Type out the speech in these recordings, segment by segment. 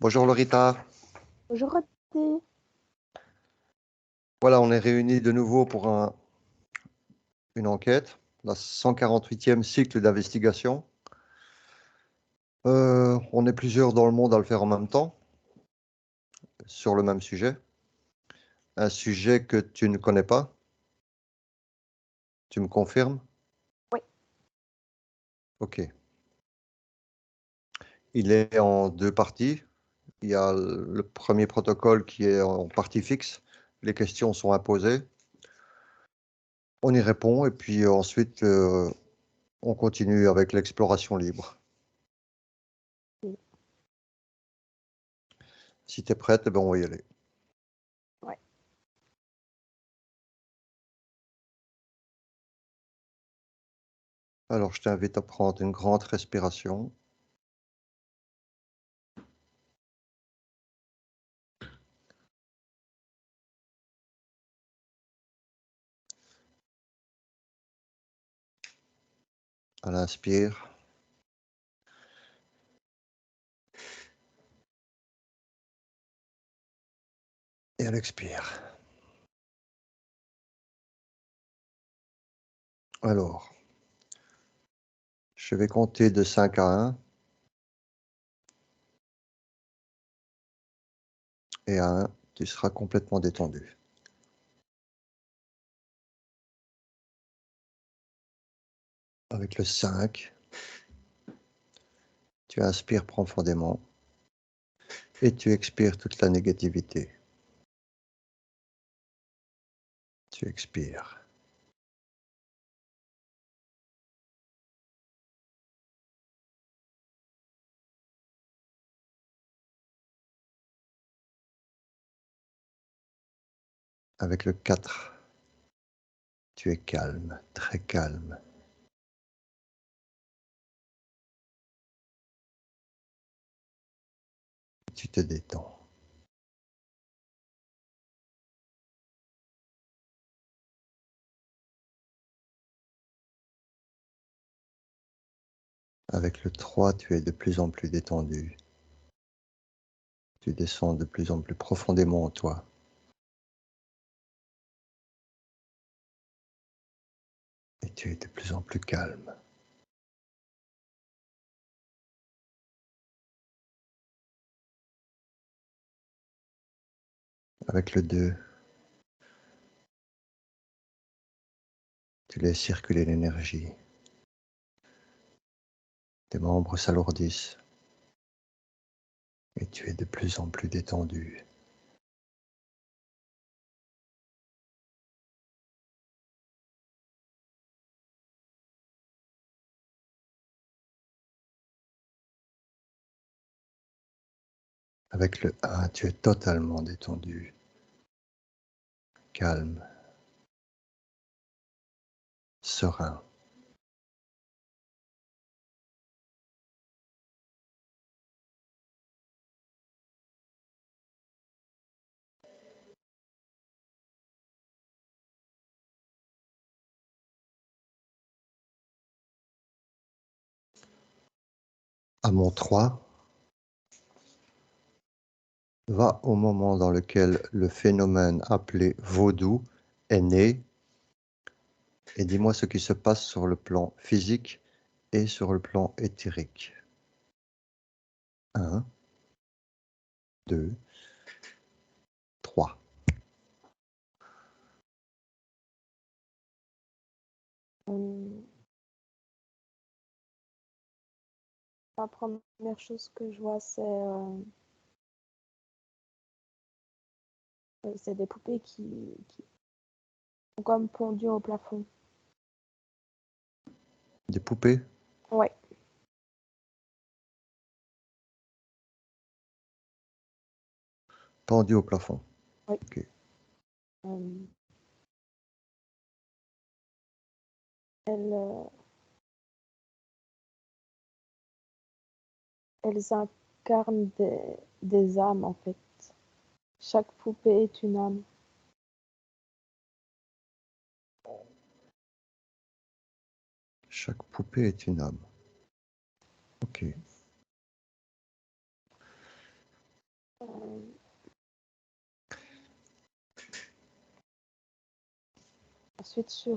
Bonjour Lorita. Bonjour Roddy. Voilà, on est réunis de nouveau pour une enquête, la 148e cycle d'investigation. On est plusieurs dans le monde à le faire en même temps, sur le même sujet. Un sujet que tu ne connais pas, tu me confirmes? Oui. Ok. Il est en deux parties. Il y a le premier protocole qui est en partie fixe. Les questions sont imposées. On y répond et puis ensuite, on continue avec l'exploration libre. Oui. Si tu es prête, eh ben, on va y aller. Ouais. Alors, je t'invite à prendre une grande respiration. À l'inspire. Et à l'expire. Alors, je vais compter de 5 à 1. Et à 1, tu seras complètement détendu. Avec le 5, tu inspires profondément et tu expires toute la négativité. Tu expires. Avec le 4, tu es calme, très calme. Tu te détends. Avec le 3, tu es de plus en plus détendu. Tu descends de plus en plus profondément en toi. Et tu es de plus en plus calme. Avec le 2, tu laisses circuler l'énergie. Tes membres s'alourdissent. Et tu es de plus en plus détendu. Avec le 1, tu es totalement détendu, calme, serein. À mon 3, va au moment dans lequel le phénomène appelé vaudou est né et dis-moi ce qui se passe sur le plan physique et sur le plan éthérique. 1, 2, 3. La première chose que je vois, c'est des poupées qui sont comme pendues au plafond. Des poupées? Ouais. Pendues au plafond. Oui. Okay. Elles incarnent des âmes, en fait. Chaque poupée est une âme. Chaque poupée est une âme. Ok. Ensuite, sur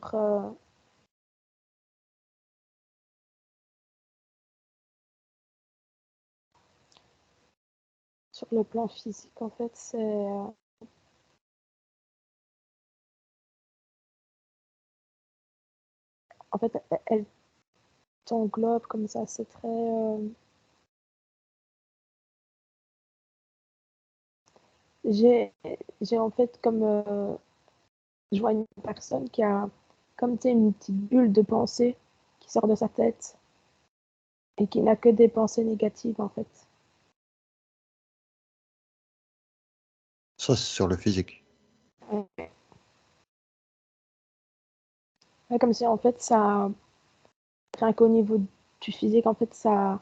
le plan physique, en fait, en fait, elle t'englobe comme ça, c'est très... J'ai en fait comme... je vois une personne qui a comme une petite bulle de pensée qui sort de sa tête et qui n'a que des pensées négatives, en fait. Ça, c'est sur le physique. Ouais. Ouais, comme si, en fait, ça... Rien qu'au niveau du physique, en fait, ça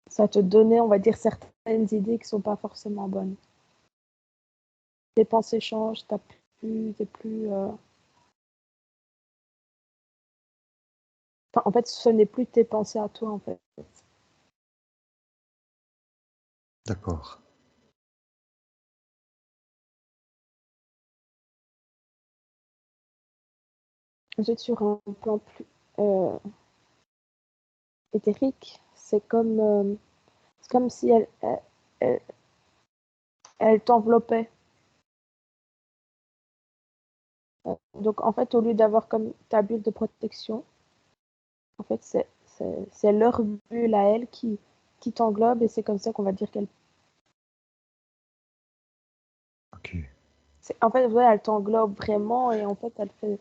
te donnait, on va dire, certaines idées qui sont pas forcément bonnes. Tes pensées changent, t'es plus. Enfin, en fait, ce n'est plus tes pensées à toi, en fait. D'accord. Ensuite, sur un plan plus euh, éthérique, c'est comme si elle, elle t'enveloppait. Donc, en fait, au lieu d'avoir comme ta bulle de protection, en fait, c'est leur bulle à elle qui t'englobe et c'est comme ça qu'on va dire qu'elle. Ok. En fait, ouais, elle t'englobe vraiment et en fait, elle fait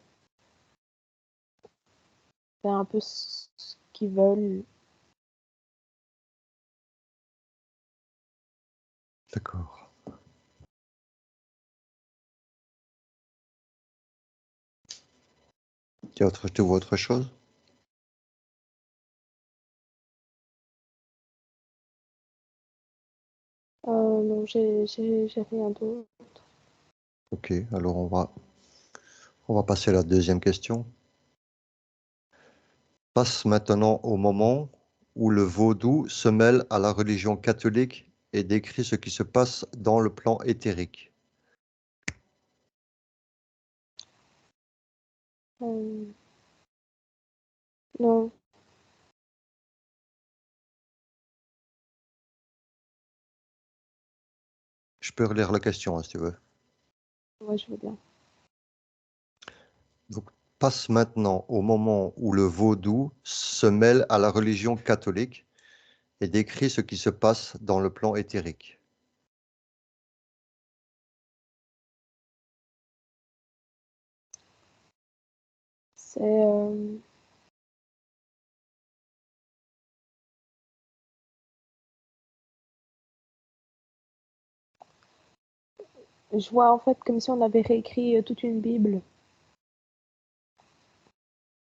un peu ce qu'ils veulent. D'accord. Tu vois autre chose? Non, j'ai rien d'autre. Ok, alors on va passer à la deuxième question. Passe maintenant au moment où le vaudou se mêle à la religion catholique et décrit ce qui se passe dans le plan éthérique. Euh, non, Je peux relire la question, hein, si tu veux. ouais, je veux bien. Donc, passe maintenant au moment où le vaudou se mêle à la religion catholique et décrit ce qui se passe dans le plan éthérique. C'est, je vois en fait comme si on avait réécrit toute une Bible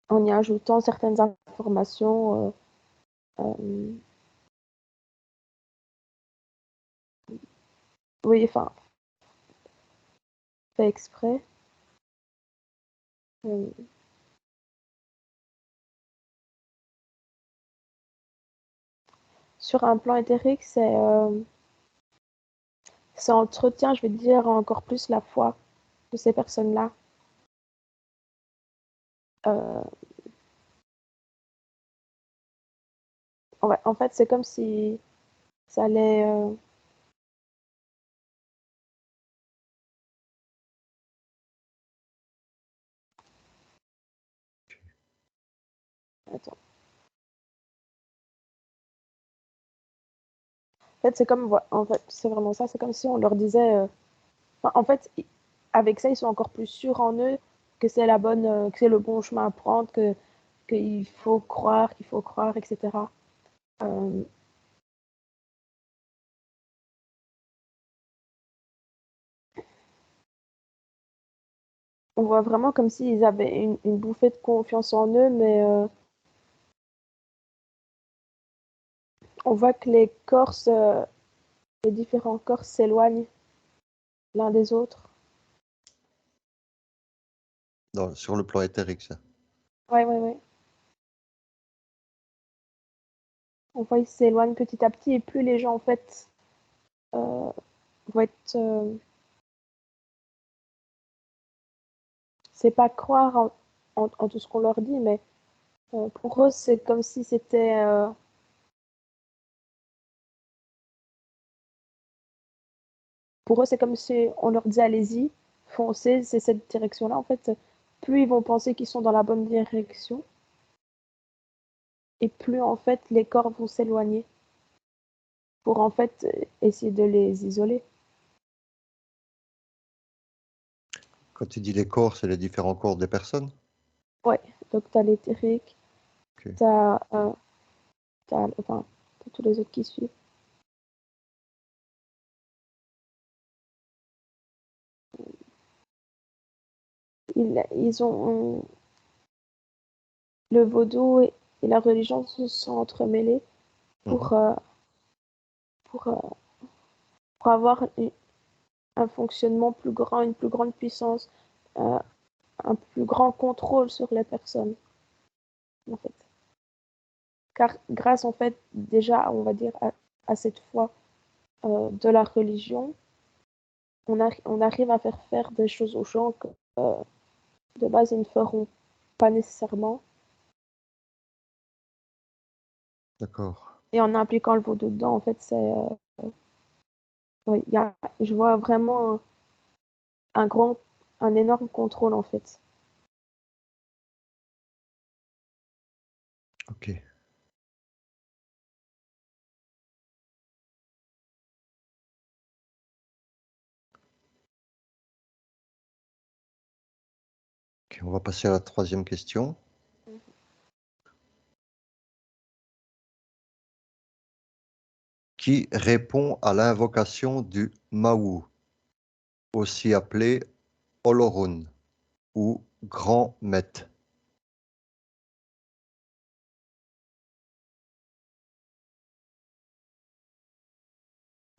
en y ajoutant certaines informations. Euh, oui, enfin, fait exprès. Euh, sur un plan éthérique, ça entretient, je vais dire, encore plus la foi de ces personnes-là. Euh, en fait, c'est comme si ça allait. Attends. En fait, c'est comme, en fait, c'est vraiment ça. C'est comme si on leur disait. Enfin, en fait, avec ça, ils sont encore plus sûrs en eux que c'est la bonne, que c'est le bon chemin à prendre, que qu'il faut croire, etc. Euh, on voit vraiment comme s'ils avaient une bouffée de confiance en eux, mais on voit que les différents corps s'éloignent l'un des autres. Sur le plan éthérique, ça. Ouais, ouais, ouais. on voit qu'ils s'éloignent petit à petit et plus les gens en fait vont être c'est pas croire en tout ce qu'on leur dit, mais pour eux c'est comme si c'était pour eux c'est comme si on leur dit allez-y, foncez, c'est cette direction-là en fait. Plus ils vont penser qu'ils sont dans la bonne direction et plus en fait les corps vont s'éloigner pour en fait essayer de les isoler. Quand tu dis les corps, c'est les différents corps des personnes? Ouais, donc t'as l'éthérique, Ok. t'as enfin, t'as tous les autres qui suivent. Ils ont le vaudou et la religion se sont entremêlés Mhm. pour, pour, euh, pour avoir un fonctionnement plus grand, une plus grande puissance, euh, un plus grand contrôle sur les personnes, en fait. Car grâce, en fait, déjà, on va dire, à cette foi de la religion, on arrive à faire des choses aux gens que de base, ils ne feront pas nécessairement. D'accord. Et en impliquant le vaudou dedans, en fait, c'est... ouais, je vois vraiment un grand, un énorme contrôle, en fait. Ok. Ok, on va passer à la troisième question. Qui répond à l'invocation du Mawu, aussi appelé Olorun ou Grand Met?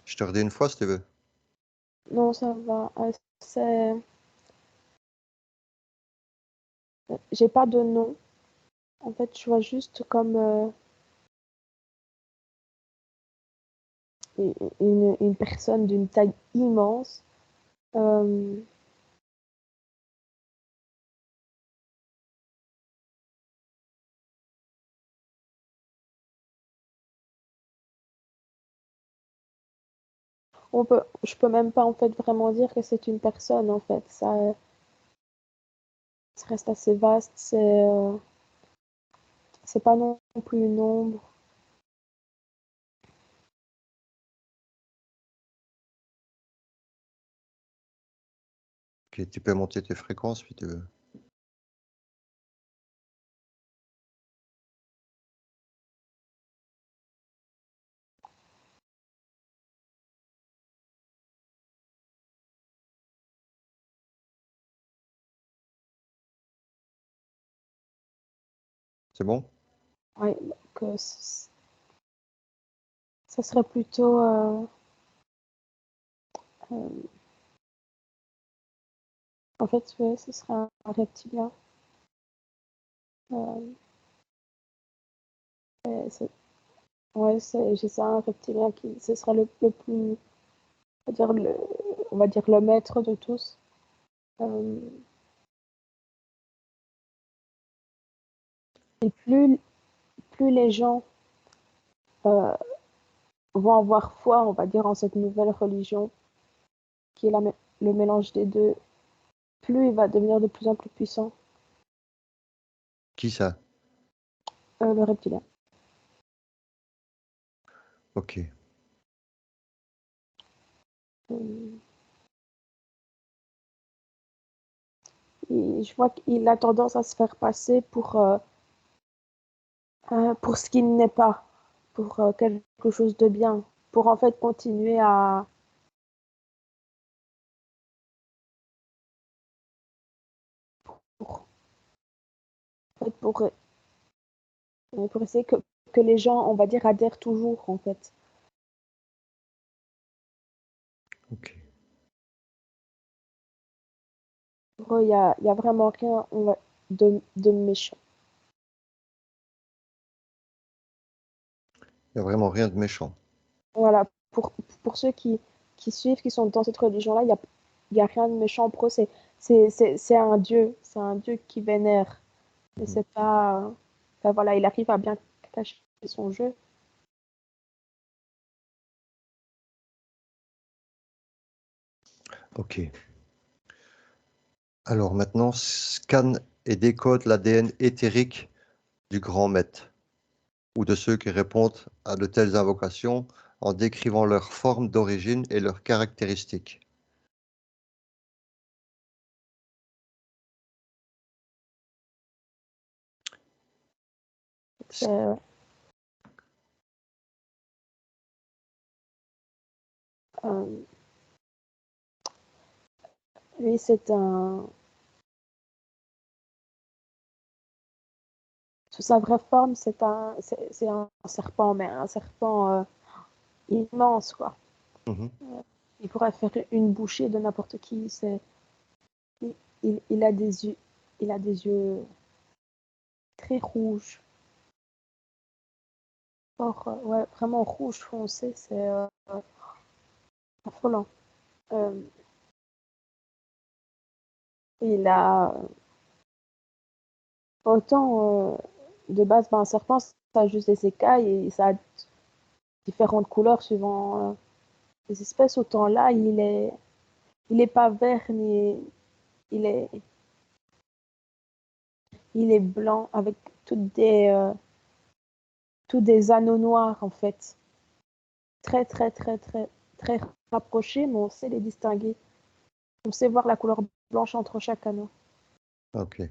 Je te redis une fois si tu veux. Non, ça va. J'ai pas de nom. En fait, je vois juste comme une personne d'une taille immense. Euh, je peux même pas en fait vraiment dire que c'est une personne en fait. Ça reste assez vaste. C'est pas non plus une ombre. Ok, tu peux monter tes fréquences si tu veux. C'est bon? Ouais, que ça serait plutôt euh, en fait, ouais, ce serait un reptilien. Euh, ouais, j'ai ça, un reptilien qui, ce sera le plus, on va dire on va dire le maître de tous. Euh, et plus les gens euh, vont avoir foi, on va dire, en cette nouvelle religion, qui est le mélange des deux, plus il va devenir de plus en plus puissant, Qui ça? le reptilien. Ok. Euh, je vois qu'il a tendance à se faire passer pour ce qu'il n'est pas, pour quelque chose de bien, pour en fait continuer pour, en fait, pour essayer que les gens, on va dire, adhèrent toujours, en fait. Ok. Pour eux, il y a vraiment rien de méchant. Il n'y a vraiment rien de méchant. Voilà, pour ceux qui suivent, qui sont dans cette religion-là, il y a rien de méchant pour eux. C'est un dieu qui vénère. Mais Mhm. c'est pas. Enfin, voilà, il arrive à bien cacher son jeu. Ok. Alors maintenant, scanne et décode l'ADN éthérique du grand maître ou de ceux qui répondent à de telles invocations en décrivant leur forme d'origine et leurs caractéristiques. C'est, euh, lui, c'est un. Sous sa vraie forme, c'est un serpent, mais un serpent immense, quoi. Mhm. Il pourrait faire une bouchée de n'importe qui. Il a des yeux, il a des yeux très rouges, ouais, vraiment rouge foncé, c'est affolant. Euh, il a autant de base, ben, un serpent, ça a juste des écailles et ça a différentes couleurs suivant les espèces. Autant là, il est pas vert ni il est, il est blanc avec tous des anneaux noirs en fait, très très très très très rapprochés, mais on sait les distinguer. On sait voir la couleur blanche entre chaque anneau. Ok.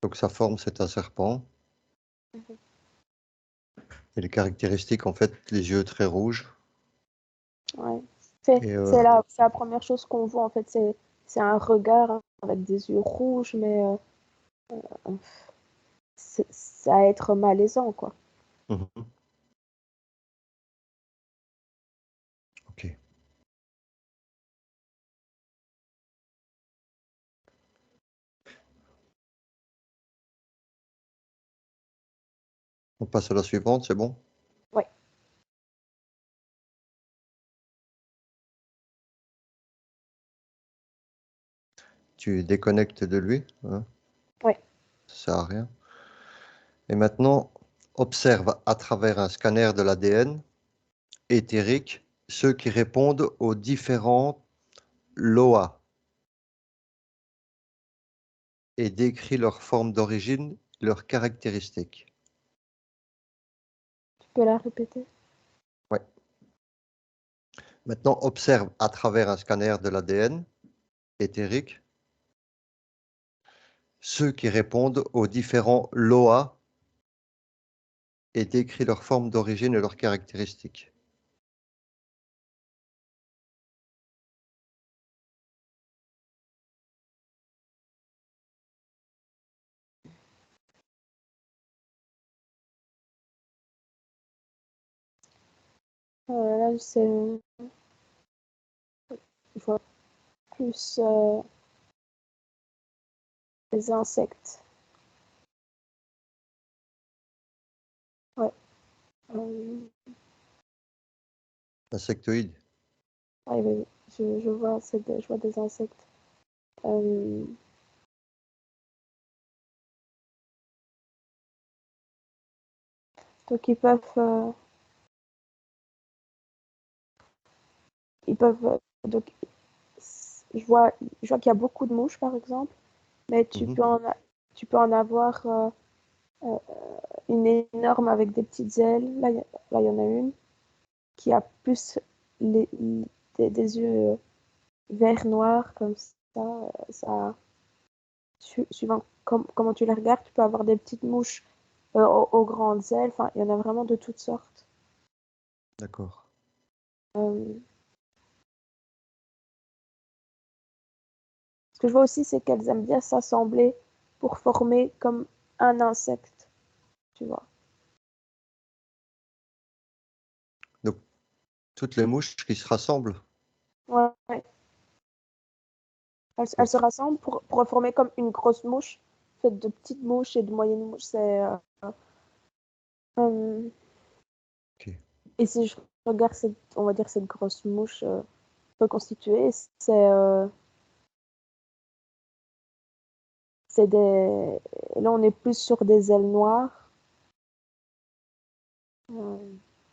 Donc sa forme, c'est un serpent. Et les caractéristiques, en fait, les yeux très rouges. Ouais. Et C'est la première chose qu'on voit en fait, c'est un regard hein, avec des yeux rouges, mais ça va être malaisant quoi. mhm. Ok. On passe à la suivante, c'est bon? Ouais, Tu déconnectes de lui, hein, ouais. ça sert à rien. Et maintenant, observe à travers un scanner de l'ADN éthérique ceux qui répondent aux différents LOA et décrit leur forme d'origine, leurs caractéristiques. Tu peux la répéter? Ouais. Maintenant, observe à travers un scanner de l'ADN éthérique ceux qui répondent aux différents LOA et décrit leur forme d'origine et leurs caractéristiques. Là, je vois plus des insectes. Ouais. Euh, Insectoïdes. ouais, ouais, je vois, je vois des insectes. Euh, donc ils peuvent donc je vois qu'il y a beaucoup de mouches par exemple, mais Mhm. tu peux en avoir euh, une énorme avec des petites ailes. Là, il y en a une qui a plus les, des yeux vert noir comme ça. Ça suivant comment tu les regardes, tu peux avoir des petites mouches aux grandes ailes. Enfin, il y en a vraiment de toutes sortes. D'accord. Euh, ce que je vois aussi, c'est qu'elles aiment bien s'assembler pour former comme un insecte, tu vois. Donc, toutes les mouches qui se rassemblent. Ouais, ouais. Elles se rassemblent pour former comme une grosse mouche, faite de petites mouches et de moyennes mouches. Euh, Ok. et si je regarde on va dire cette grosse mouche reconstituée, c'est des. Là, on est plus sur des ailes noires,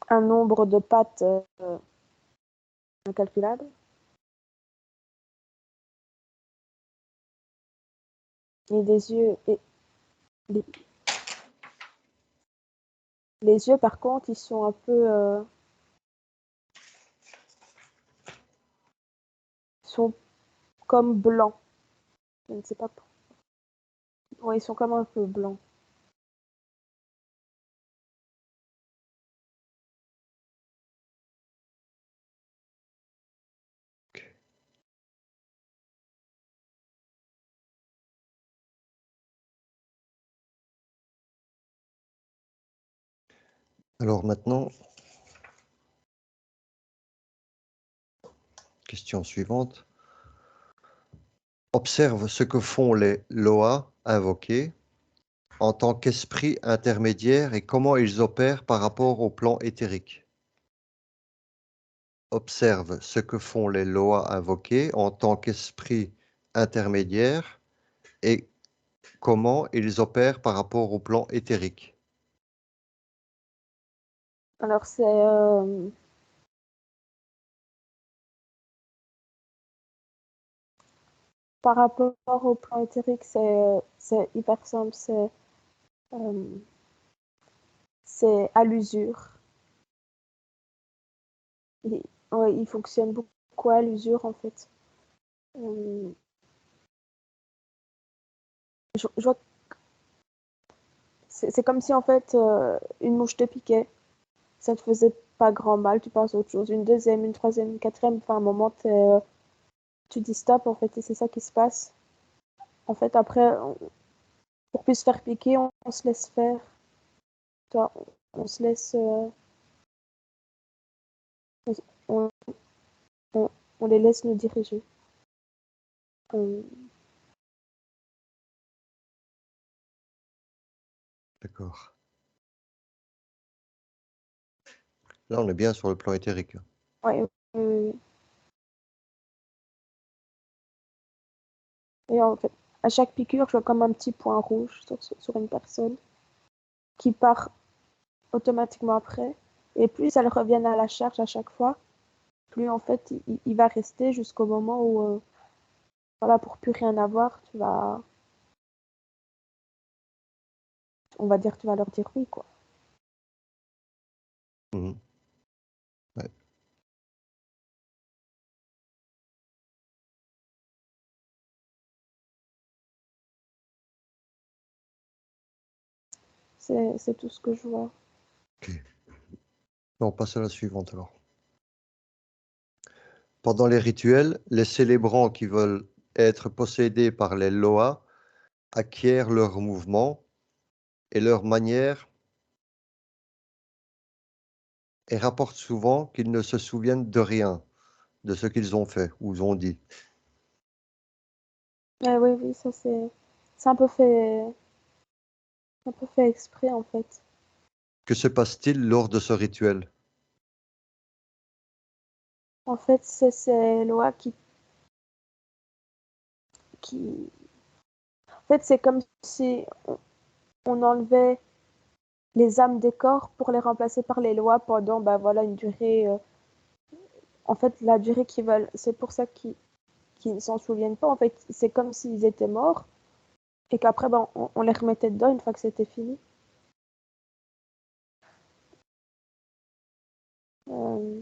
un nombre de pattes incalculable. Et des yeux. Et les, les yeux, par contre, ils sont un peu. Sont comme blancs. Je ne sais pas. Ouais, ils sont comme un peu blancs. Alors maintenant, question suivante. Observe ce que font les Loa invoqués en tant qu'esprit intermédiaire et comment ils opèrent par rapport au plan éthérique. Observe ce que font les Loa invoqués en tant qu'esprit intermédiaire et comment ils opèrent par rapport au plan éthérique. Alors, par rapport au plan éthérique, c'est hyper simple. C'est à l'usure. Ouais, il fonctionne beaucoup à l'usure, en fait. Euh, je vois c'est comme si, en fait, une mouche te piquait. Ça te faisait pas grand mal, tu passes à autre chose. Une deuxième, une troisième, une quatrième, enfin, à un moment, tu dis stop, en fait, et c'est ça qui se passe. En fait, après, pour plus se faire piquer, on se laisse faire. Toi, on se laisse. On, on, on les laisse nous diriger. Euh, D'accord. Là, on est bien sur le plan éthérique. ouais, et en fait, à chaque piqûre, je vois comme un petit point rouge sur une personne qui part automatiquement après. Et plus elles reviennent à la charge à chaque fois, plus en fait il va rester jusqu'au moment où, voilà, pour plus rien avoir, on va dire, tu vas leur dire oui, quoi. Mhm. Ouais. C'est tout ce que je vois. Ok. On passe à la suivante alors. Pendant les rituels, les célébrants qui veulent être possédés par les Loa acquièrent leurs mouvements et leur manière et rapportent souvent qu'ils ne se souviennent de rien de ce qu'ils ont fait ou ont dit. Oui, oui, ça c'est un peu fait exprès en fait. Que se passe-t-il lors de ce rituel? En fait, c'est ces lois qui... En fait, c'est comme si on enlevait les âmes des corps pour les remplacer par les lois pendant bah, voilà, une durée. En fait, la durée qu'ils veulent. C'est pour ça qu'ils ne s'en souviennent pas. En fait, c'est comme s'ils étaient morts et qu'après, ben, on les remettait dedans une fois que c'était fini. Euh,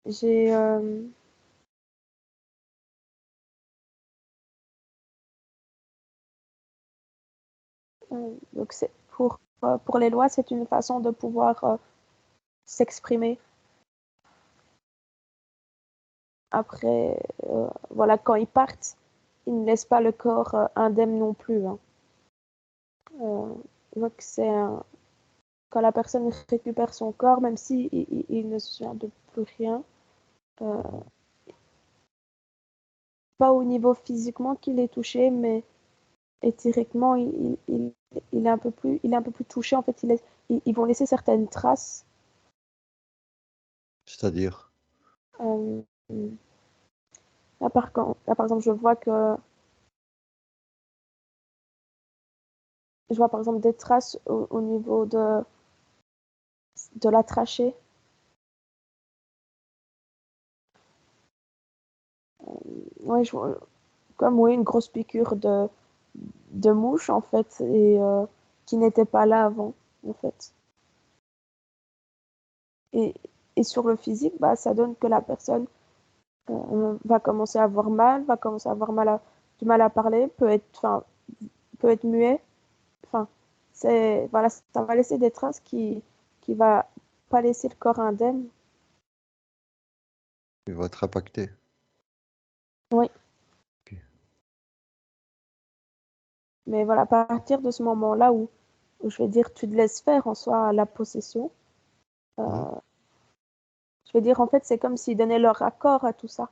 j'ai. Donc, c'est pour les lois, c'est une façon de pouvoir s'exprimer. Après, voilà, quand ils partent, ils ne laissent pas le corps indemne non plus. Hein. Euh, voit que c'est quand la personne récupère son corps, même si il ne se souvient de plus rien, euh, pas au niveau physiquement qu'il est touché, mais éthériquement, il est un peu plus touché. En fait, ils vont laisser certaines traces. C'est-à-dire? Euh, là, par exemple, je vois par exemple des traces au niveau de la trachée. Ouais, comme oui, une grosse piqûre de mouche en fait, et qui n'était pas là avant, en fait. Et, et sur le physique, bah, ça donne que la personne va commencer à avoir mal, va commencer à avoir du mal à parler, peut être muet. Enfin, voilà, ça va laisser des traces qui va pas laisser le corps indemne. Il va être impacté. Oui, Ok. mais voilà, à partir de ce moment-là où je vais dire, tu te laisses faire en soi la possession, Mhm. je vais dire, en fait, c'est comme s'ils donnaient leur accord à tout ça.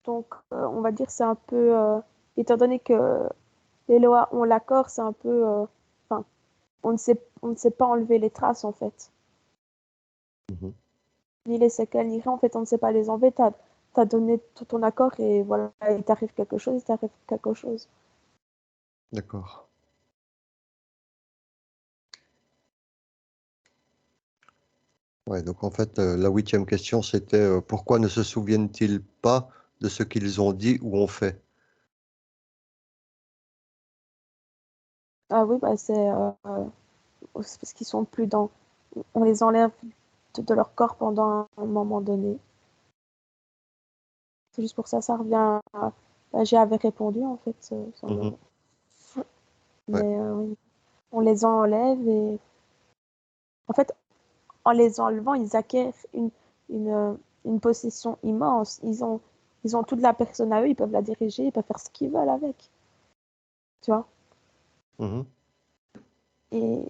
Donc, on va dire, c'est un peu, étant donné que les lois ont l'accord, c'est un peu, enfin, on ne sait pas enlever les traces, en fait. Mhm. Ni les séquelles, ni rien, en fait, on ne sait pas les enlever. T'as donné tout ton accord et voilà, il t'arrive quelque chose, il t'arrive quelque chose. D'accord. Ouais, donc en fait, la 8e question, c'était pourquoi ne se souviennent-ils pas de ce qu'ils ont dit ou ont fait? Ah oui, bah c'est parce qu'ils sont plus dans, on les enlève de leur corps pendant un moment donné. C'est juste pour ça, ça revient à, bah, j'avais répondu en fait, Mhm. Ouais. mais oui, on les enlève et en fait, en les enlevant, ils acquièrent une, euh, une possession immense. Ils ont toute la personne à eux, ils peuvent la diriger, ils peuvent faire ce qu'ils veulent avec, tu vois. Mhm. Et,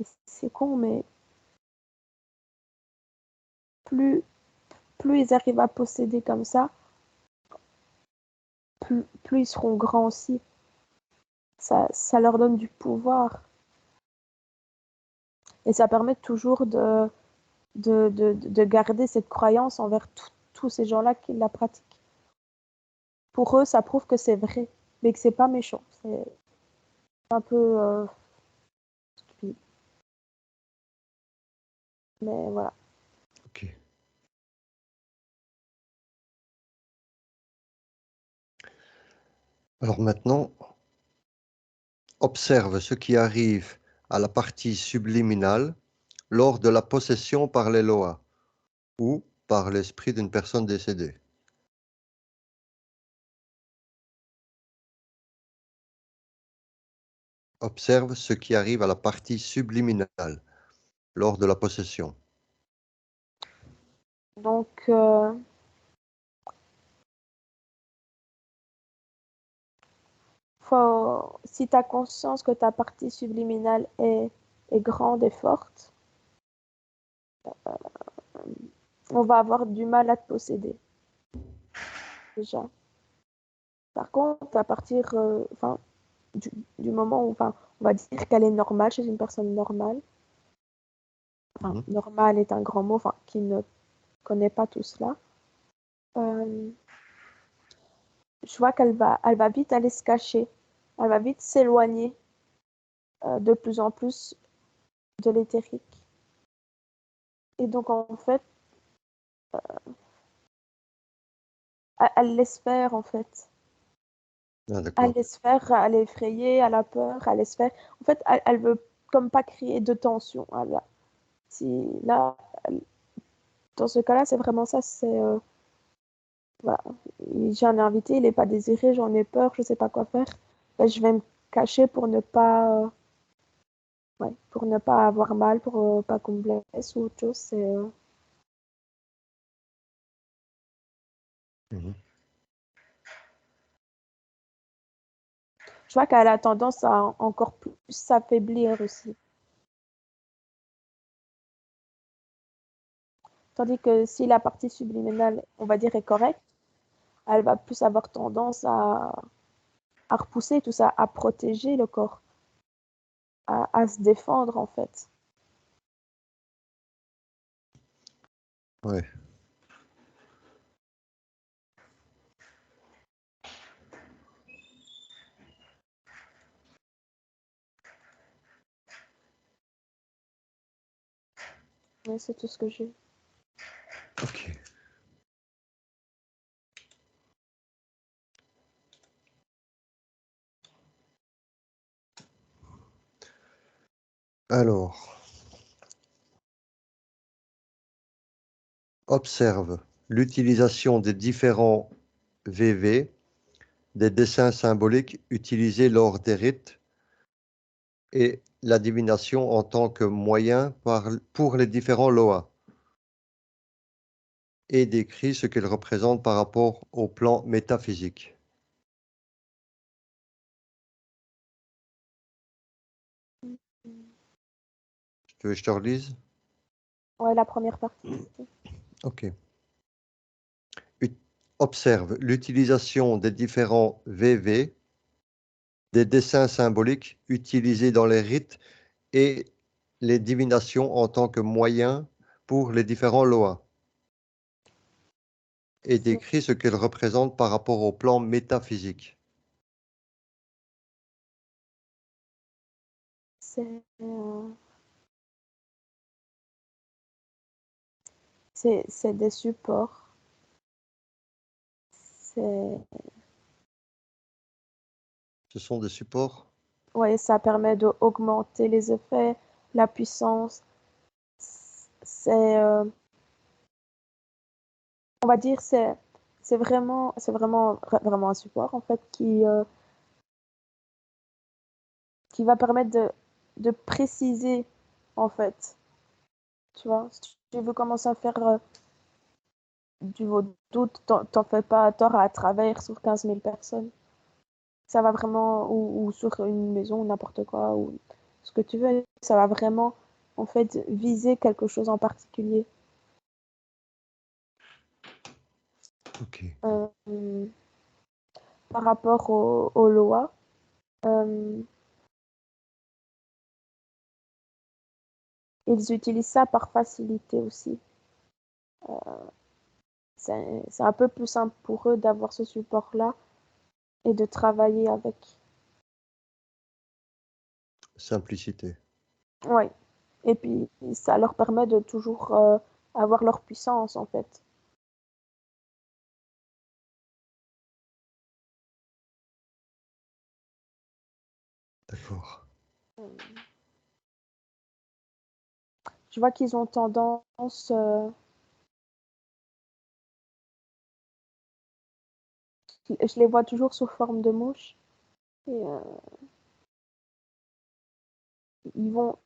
et c'est con, mais plus, plus ils arrivent à posséder comme ça, plus ils seront grands aussi. Ça leur donne du pouvoir. Et ça permet toujours de garder cette croyance envers tous ces gens-là qui la pratiquent. Pour eux, ça prouve que c'est vrai, mais que c'est pas méchant. C'est un peu stupide. Mais voilà. Ok. Alors maintenant, observe ce qui arrive à la partie subliminale lors de la possession par l'Eloa ou par l'esprit d'une personne décédée. Observe ce qui arrive à la partie subliminale lors de la possession. Donc, si tu as conscience que ta partie subliminale est grande et forte, on va avoir du mal à te posséder, déjà. Par contre, à partir du, du moment où on va dire qu'elle est normale chez une personne normale, Mhm. normal est un grand mot, qui ne connaît pas tout cela, euh, je vois elle va vite aller se cacher, elle va vite s'éloigner de plus en plus de l'éthérique. Et donc, en fait, elle laisse faire, en fait. Ah, Elle d'accord. laisse faire, elle est effrayée, elle a peur, elle laisse faire. En fait, elle veut comme pas créer de tension. Si, là, dans ce cas-là, c'est vraiment ça, c'est voilà, j'ai un invité, il n'est pas désiré, j'en ai peur, je sais pas quoi faire. Ben, je vais me cacher pour ne pas, ouais, pour ne pas avoir mal, pour pas qu'on me blesse ou autre chose. Mhm. je vois qu'elle a tendance à encore plus s'affaiblir aussi. Tandis que si la partie subliminale, on va dire, est correcte, elle va plus avoir tendance à repousser tout ça, à protéger le corps, à se défendre en fait. Ouais. Mais c'est tout ce que j'ai. Ok. Alors, observe l'utilisation des différents VV, des dessins symboliques utilisés lors des rites et la divination en tant que moyen pour les différents loas, et décrit ce qu'ils représentent par rapport au plan métaphysique. Tu veux que je te relise? Ouais, la première partie. Ok. Observe l'utilisation des différents VV, des dessins symboliques utilisés dans les rites et les divinations en tant que moyen pour les différents loas, et décrit ce qu'ils représentent par rapport au plan métaphysique. C'est des supports. C'est Ce sont des supports. ouais, ça permet d'augmenter les effets, la puissance. C'est on va dire vraiment un support en fait qui va permettre de préciser en fait. Tu vois, si tu veux commencer à faire du vaudou, t'en fais pas tort à travers sur 15 000 personnes. Ça va vraiment, ou sur une maison, ou n'importe quoi, ou ce que tu veux, ça va vraiment, en fait, viser quelque chose en particulier. Ok. Euh, Par rapport aux lois, euh, ils utilisent ça par facilité aussi. C'est un peu plus simple pour eux d'avoir ce support-là et de travailler avec. Simplicité. Oui. Et puis, ça leur permet de toujours avoir leur puissance, en fait. D'accord. Je vois qu'ils ont tendance, je les vois toujours sous forme de mouche. Et ils vont,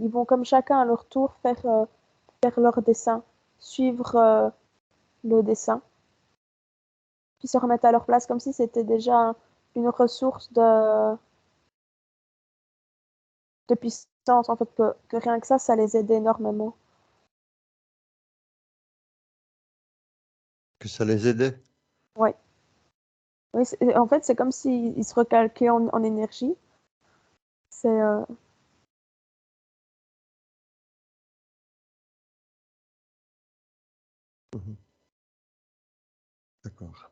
ils vont comme chacun à leur tour faire leur dessin, suivre le dessin, puis se remettre à leur place comme si c'était déjà une ressource de puissance, en fait, que rien que ça les aide énormément. Que ça les aidait? Ouais. Oui, en fait, c'est comme s'ils se recalquaient en énergie. C'est Mhm. D'accord.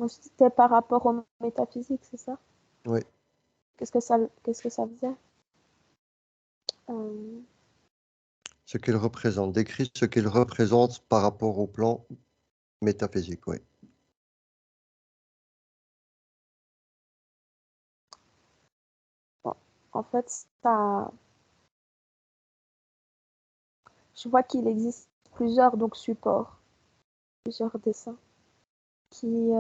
c'était par rapport au métaphysique, c'est ça? Oui. Qu'est-ce que ça faisait? Euh, Ce qu'il représente. Décrit ce qu'il représente par rapport au plan métaphysique, oui. bon, en fait, je vois qu'il existe plusieurs donc supports, plusieurs dessins qui,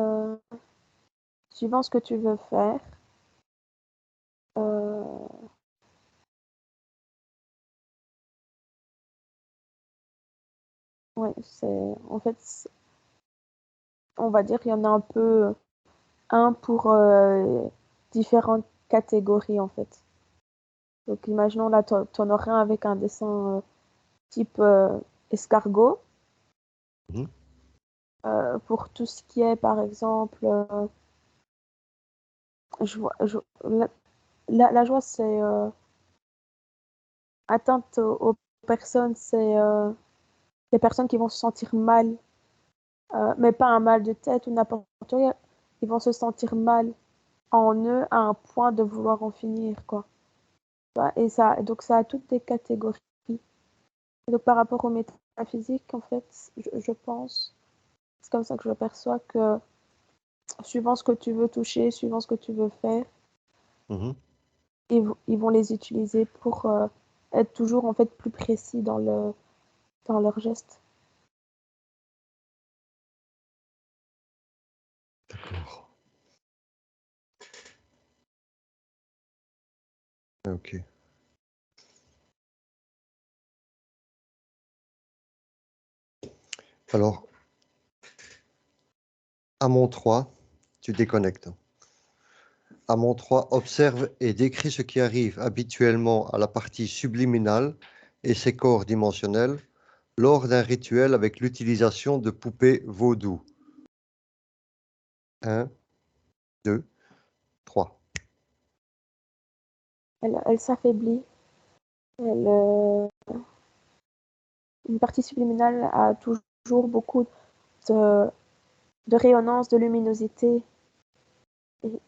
suivant ce que tu veux faire, euh, ouais, c'est en fait, on va dire, il y en a un peu. un pour différentes catégories en fait. Donc imaginons là, tu en aurais un avec un dessin type escargot. Mhm. Pour tout ce qui est par exemple, la joie c'est atteinte aux personnes, c'est les personnes qui vont se sentir mal, mais pas un mal de tête ou n'importe quoi, ils vont se sentir mal en eux à un point de vouloir en finir, quoi. Et ça, donc ça a toutes des catégories. Et donc par rapport aux métaphysiques, en fait, je pense, c'est comme ça que je le perçois, que suivant ce que tu veux toucher, suivant ce que tu veux faire, Mhm. ils vont les utiliser pour être toujours en fait plus précis dans leurs gestes. D'accord. Ok. Alors, à mon 3, tu déconnectes. À mon 3, observe et décris ce qui arrive habituellement à la partie subliminale et ses corps dimensionnels lors d'un rituel avec l'utilisation de poupées vaudou. 1, 2, 3. Elle s'affaiblit. Une partie subliminale a toujours beaucoup de, de rayonnance, de luminosité. Et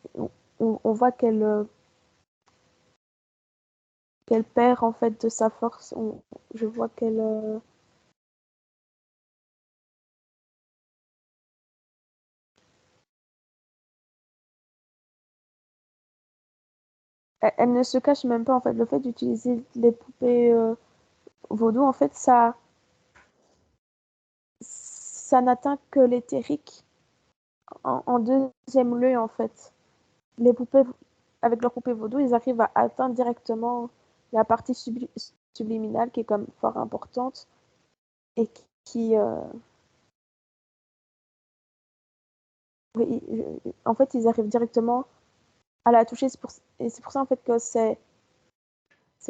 on voit qu'elle perd en fait de sa force. Je vois qu'elle elle ne se cache même pas en fait. Le fait d'utiliser les poupées vaudou, en fait, ça n'atteint que l'éthérique en deuxième lieu en fait. Les poupées, avec leurs poupées vaudou, ils arrivent à atteindre directement la partie subliminale qui est comme fort importante et qui oui, en fait, ils arrivent directement à la toucher. Et c'est pour ça en fait que c'est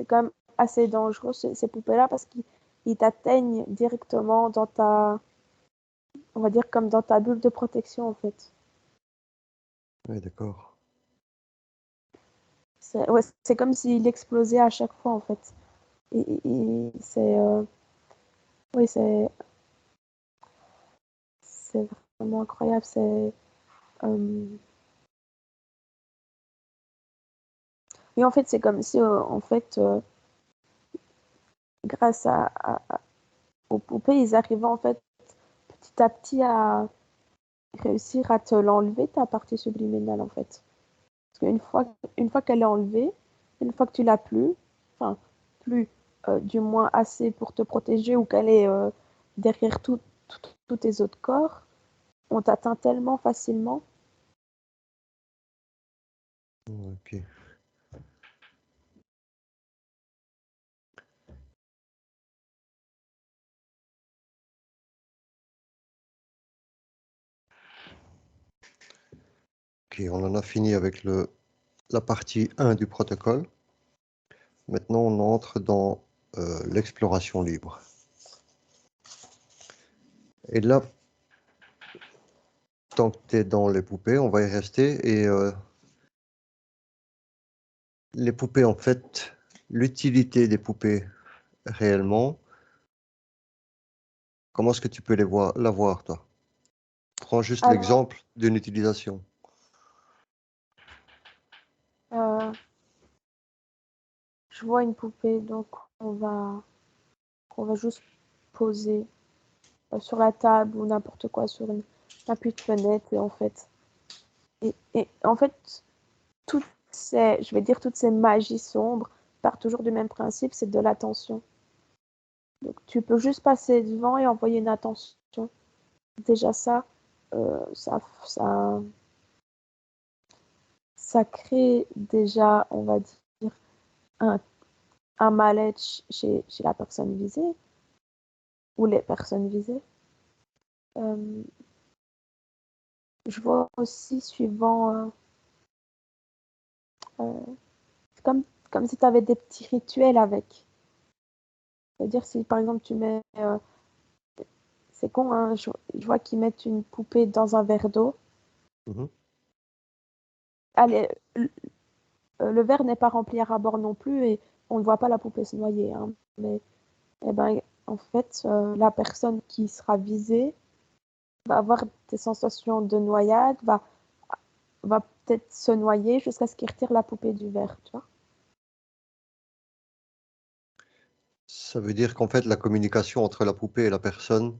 quand même assez dangereux ces poupées-là parce qu'ils t'atteignent directement dans on va dire comme dans ta bulle de protection en fait. Oui, d'accord. Ouais, c'est comme s'il explosait à chaque fois en fait. C'est oui, c'est vraiment incroyable. Euh, et en fait, c'est comme si en fait, grâce aux poupées, ils arrivaient en fait petit à petit à réussir à te l'enlever, ta partie subliminale, en fait. Parce une fois qu'elle est enlevée, une fois que tu l'as plus, enfin, plus, du moins assez pour te protéger ou qu'elle est derrière tous tes autres corps, on t'atteint tellement facilement. Ok. Ok, on en a fini avec la partie 1 du protocole. Maintenant, on entre dans l'exploration libre. Et là, tant que tu es dans les poupées, on va y rester. Et les poupées, en fait, l'utilité des poupées réellement, comment est-ce que tu peux la voir, toi? Prends juste Alors, l'exemple d'une utilisation. euh, je vois une poupée, donc on va juste poser sur la table ou n'importe quoi sur un puits de fenêtre et en fait et en fait je vais dire toutes ces magies sombres partent toujours du même principe, c'est de l'attention. Donc tu peux juste passer devant et envoyer une attention. Déjà ça, ça, ça crée déjà, on va dire, un, un mal-être chez la personne visée ou les personnes visées. Euh, je vois aussi suivant. C'est comme si tu avais des petits rituels avec. C'est-à-dire, si par exemple tu mets. C'est con, hein, je vois qu'ils mettent une poupée dans un verre d'eau. Mhm. Allez, le verre n'est pas rempli à ras-bord non plus et on ne voit pas la poupée se noyer, hein. Mais eh ben, en fait, la personne qui sera visée va avoir des sensations de noyade, va peut-être se noyer jusqu'à ce qu'il retire la poupée du verre, tu vois. Ça veut dire qu'en fait, la communication entre la poupée et la personne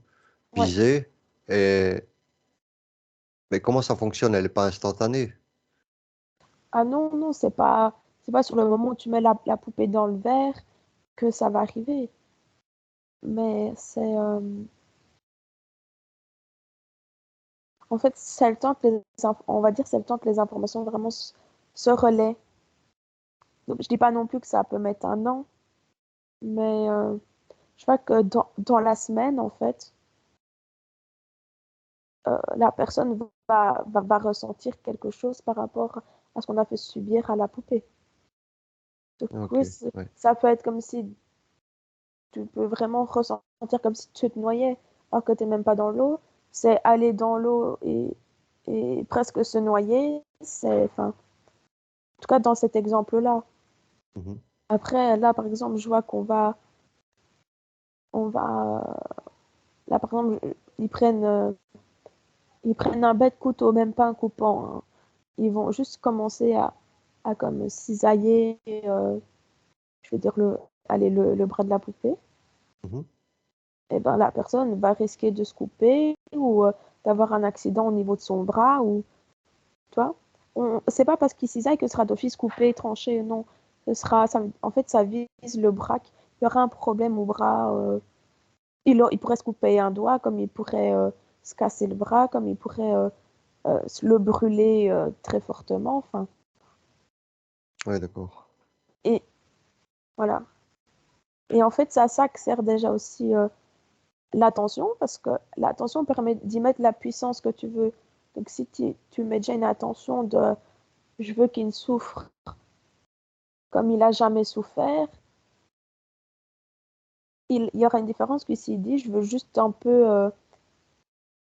Ouais. visée est... Mais comment ça fonctionne? Elle n'est pas instantanée. Ah non, non, c'est pas sur le moment où tu mets la poupée dans le verre que ça va arriver. Mais en fait, c'est le temps que on va dire, c'est le temps que les informations vraiment se relaient. Donc, je dis pas non plus que ça peut mettre un an, mais je vois que dans la semaine, en fait, la personne va ressentir quelque chose par rapport à ce qu'on a fait subir à la poupée. Du Ok, coup, ouais. ça peut être comme si tu peux vraiment ressentir comme si tu te noyais alors que tu n'es même pas dans l'eau. C'est aller dans l'eau et presque se noyer. Enfin, en tout cas, dans cet exemple-là. Mhm. Après, là, par exemple, je vois là, par exemple, ils prennent un bête couteau, même pas un coupant, hein. Ils vont juste commencer à comme cisailler, je veux dire, le bras de la poupée. Mhm. Et ben, la personne va risquer de se couper ou d'avoir un accident au niveau de son bras ou, tu vois. C'est pas parce qu'il cisaille que ce sera d'office coupé, tranché, non. En fait, ça vise le bras. Il y aura un problème au bras. Il pourrait se couper un doigt, comme il pourrait se casser le bras, comme il pourrait le brûler très fortement. Enfin, Ouais, d'accord. et voilà. Et en fait, c'est à ça que sert déjà aussi l'attention, parce que l'attention permet d'y mettre la puissance que tu veux. Donc, si tu mets déjà une attention de je veux qu'il souffre comme il a jamais souffert, il y aura une différence que s'il dit je veux juste un peu.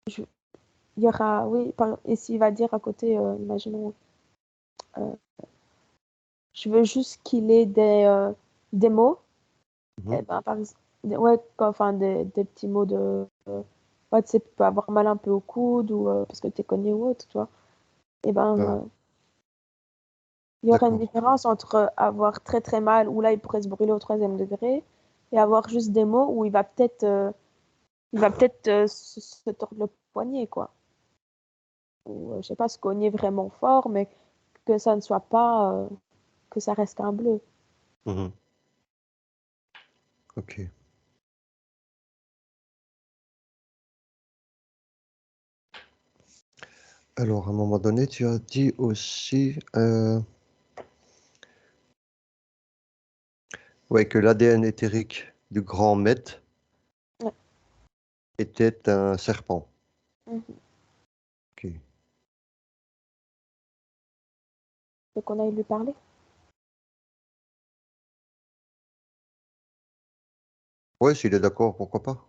Je- il y aura, oui, et s'il va dire à côté, imaginons, euh, je veux juste qu'il ait des mots, Mhm. et ben, par exemple, ouais, enfin, des petits mots de. Ouais, tu sais, tu peux avoir mal un peu au coude ou parce que tu es cogné ou autre, tu vois. Et ben, Ah, il y aurait une d'accord. différence entre avoir très très mal, où là il pourrait se brûler au troisième degré, et avoir juste des mots où il va peut-être se tordre le poignet, quoi. Ou, je sais pas, se cogner vraiment fort, mais que ça ne soit pas, que ça reste un bleu. Mhm. Ok. Alors, à un moment donné, tu as dit aussi ouais, que l'ADN éthérique du grand Met Ouais. était un serpent. Mhm. Ok. Donc on a eu lui parler. Ouais, s'il est d'accord, pourquoi pas?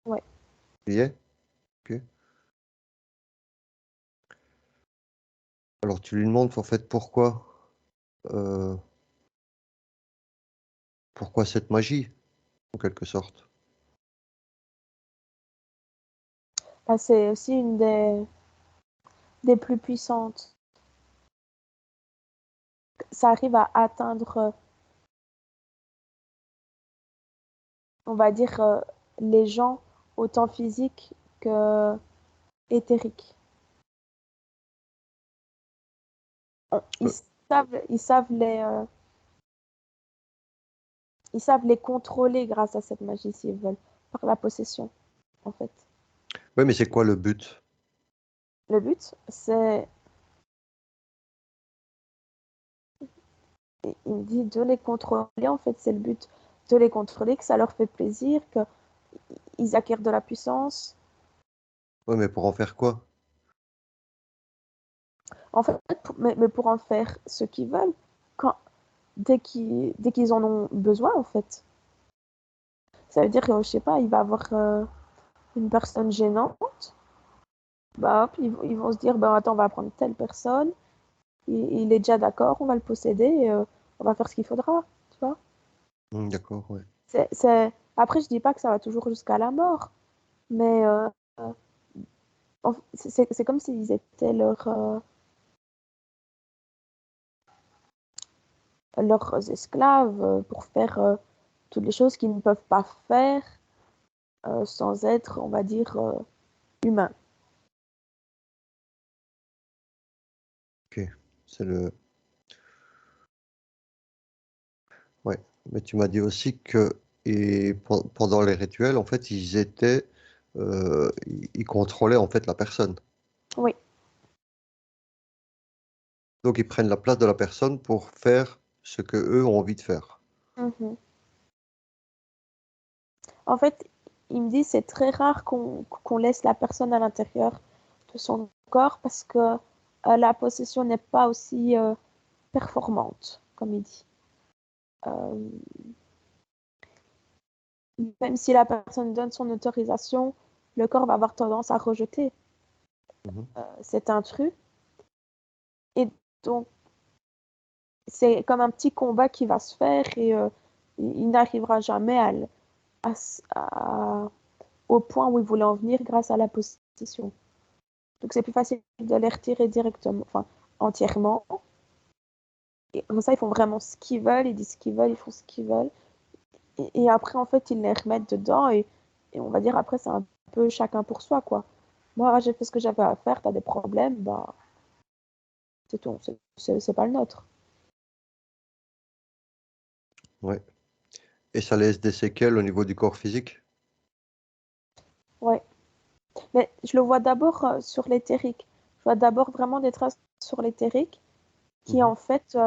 Ouais. Il y est? Ok. Alors, tu lui demandes en fait euh, pourquoi cette magie, en quelque sorte. Ah, c'est aussi une des plus puissantes. Ça arrive à atteindre, on va dire, les gens autant physiques que éthériques. Euh, Ils savent ils savent les contrôler grâce à cette magie s'ils veulent, par la possession, en fait. ouais, mais c'est quoi le but? Le but, c'est il me dit de les contrôler, en fait, c'est le but, de les contrôler, que ça leur fait plaisir, qu'ils acquièrent de la puissance. Ouais, mais pour en faire quoi? En fait, mais pour en faire ce qu'ils veulent, quand, dès qu'ils en ont besoin, en fait. Ça veut dire que, je sais pas, il va avoir une personne gênante, bah hop, ils vont se dire, bah attends, on va prendre telle personne, il est déjà d'accord, on va le posséder, et, on va faire ce qu'il faudra, tu vois. D'accord, ouais. Après, je dis pas que ça va toujours jusqu'à la mort, mais c'est comme s'ils étaient leurs esclaves pour faire toutes les choses qu'ils ne peuvent pas faire sans être, on va dire, humains. Ok. C'est le. Ouais. Mais tu m'as dit aussi que pendant les rituels, en fait, ils contrôlaient en fait la personne. Oui. Donc ils prennent la place de la personne pour faire ce que eux ont envie de faire. Mhm. En fait, il me dit c'est très rare qu'on laisse la personne à l'intérieur de son corps parce que la possession n'est pas aussi performante, comme il dit. Euh, Même si la personne donne son autorisation, le corps va avoir tendance à rejeter Mhm. cet intrus. Et donc, c'est comme un petit combat qui va se faire et il n'arrivera jamais à, au point où il voulait en venir grâce à la possession. Donc c'est plus facile de les retirer directement, enfin entièrement. Et comme ça, ils font vraiment ce qu'ils veulent, ils disent ce qu'ils veulent, ils font ce qu'ils veulent. Et après, en fait, ils les remettent dedans et on va dire après, c'est un peu chacun pour soi, quoi. Moi, j'ai fait ce que j'avais à faire, t'as des problèmes, bah c'est tout, c'est pas le nôtre. Ouais. Et ça laisse des séquelles au niveau du corps physique? Ouais. Mais je le vois d'abord sur l'éthérique. Je vois d'abord vraiment des traces sur l'éthérique qui, Mhm. en fait,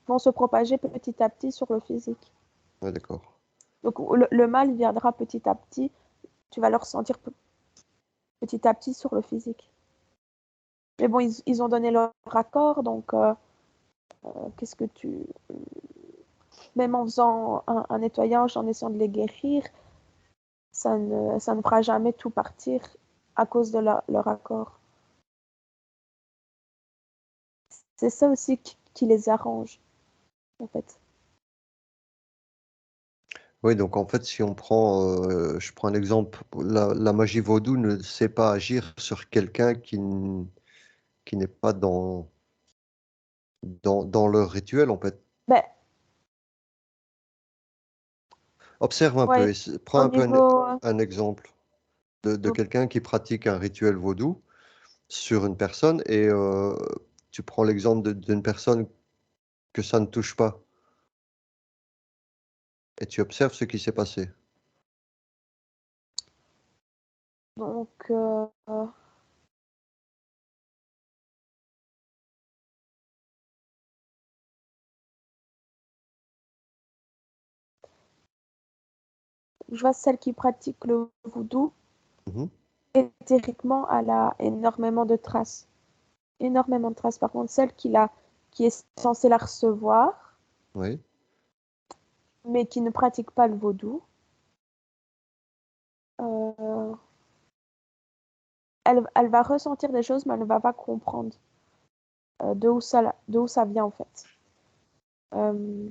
vont se propager petit à petit sur le physique. Ouais, d'accord. Donc, le mal viendra petit à petit. Tu vas le ressentir petit à petit sur le physique. Mais bon, ils ont donné leur accord, donc qu'est-ce que tu. Même en faisant un nettoyage, en essayant de les guérir, ça ne fera jamais tout partir à cause de leur accord. C'est ça aussi qui les arrange, en fait. Oui, donc en fait, si on prend, je prends un exemple, la magie vaudou ne sait pas agir sur quelqu'un qui n'est pas dans leur rituel, en fait. Ben, Observe un peu, ouais, prends au un peu niveau. un exemple de Ok. quelqu'un qui pratique un rituel vaudou sur une personne et tu prends l'exemple d'une personne que ça ne touche pas et tu observes ce qui s'est passé. Donc, je vois celle qui pratique le voodoo. Mhm. Éthériquement, elle a énormément de traces. Énormément de traces. Par contre, celle qui est censée la recevoir, Oui. mais qui ne pratique pas le vaudou, euh, elle va ressentir des choses, mais elle ne va pas comprendre de où ça vient en fait. Euh,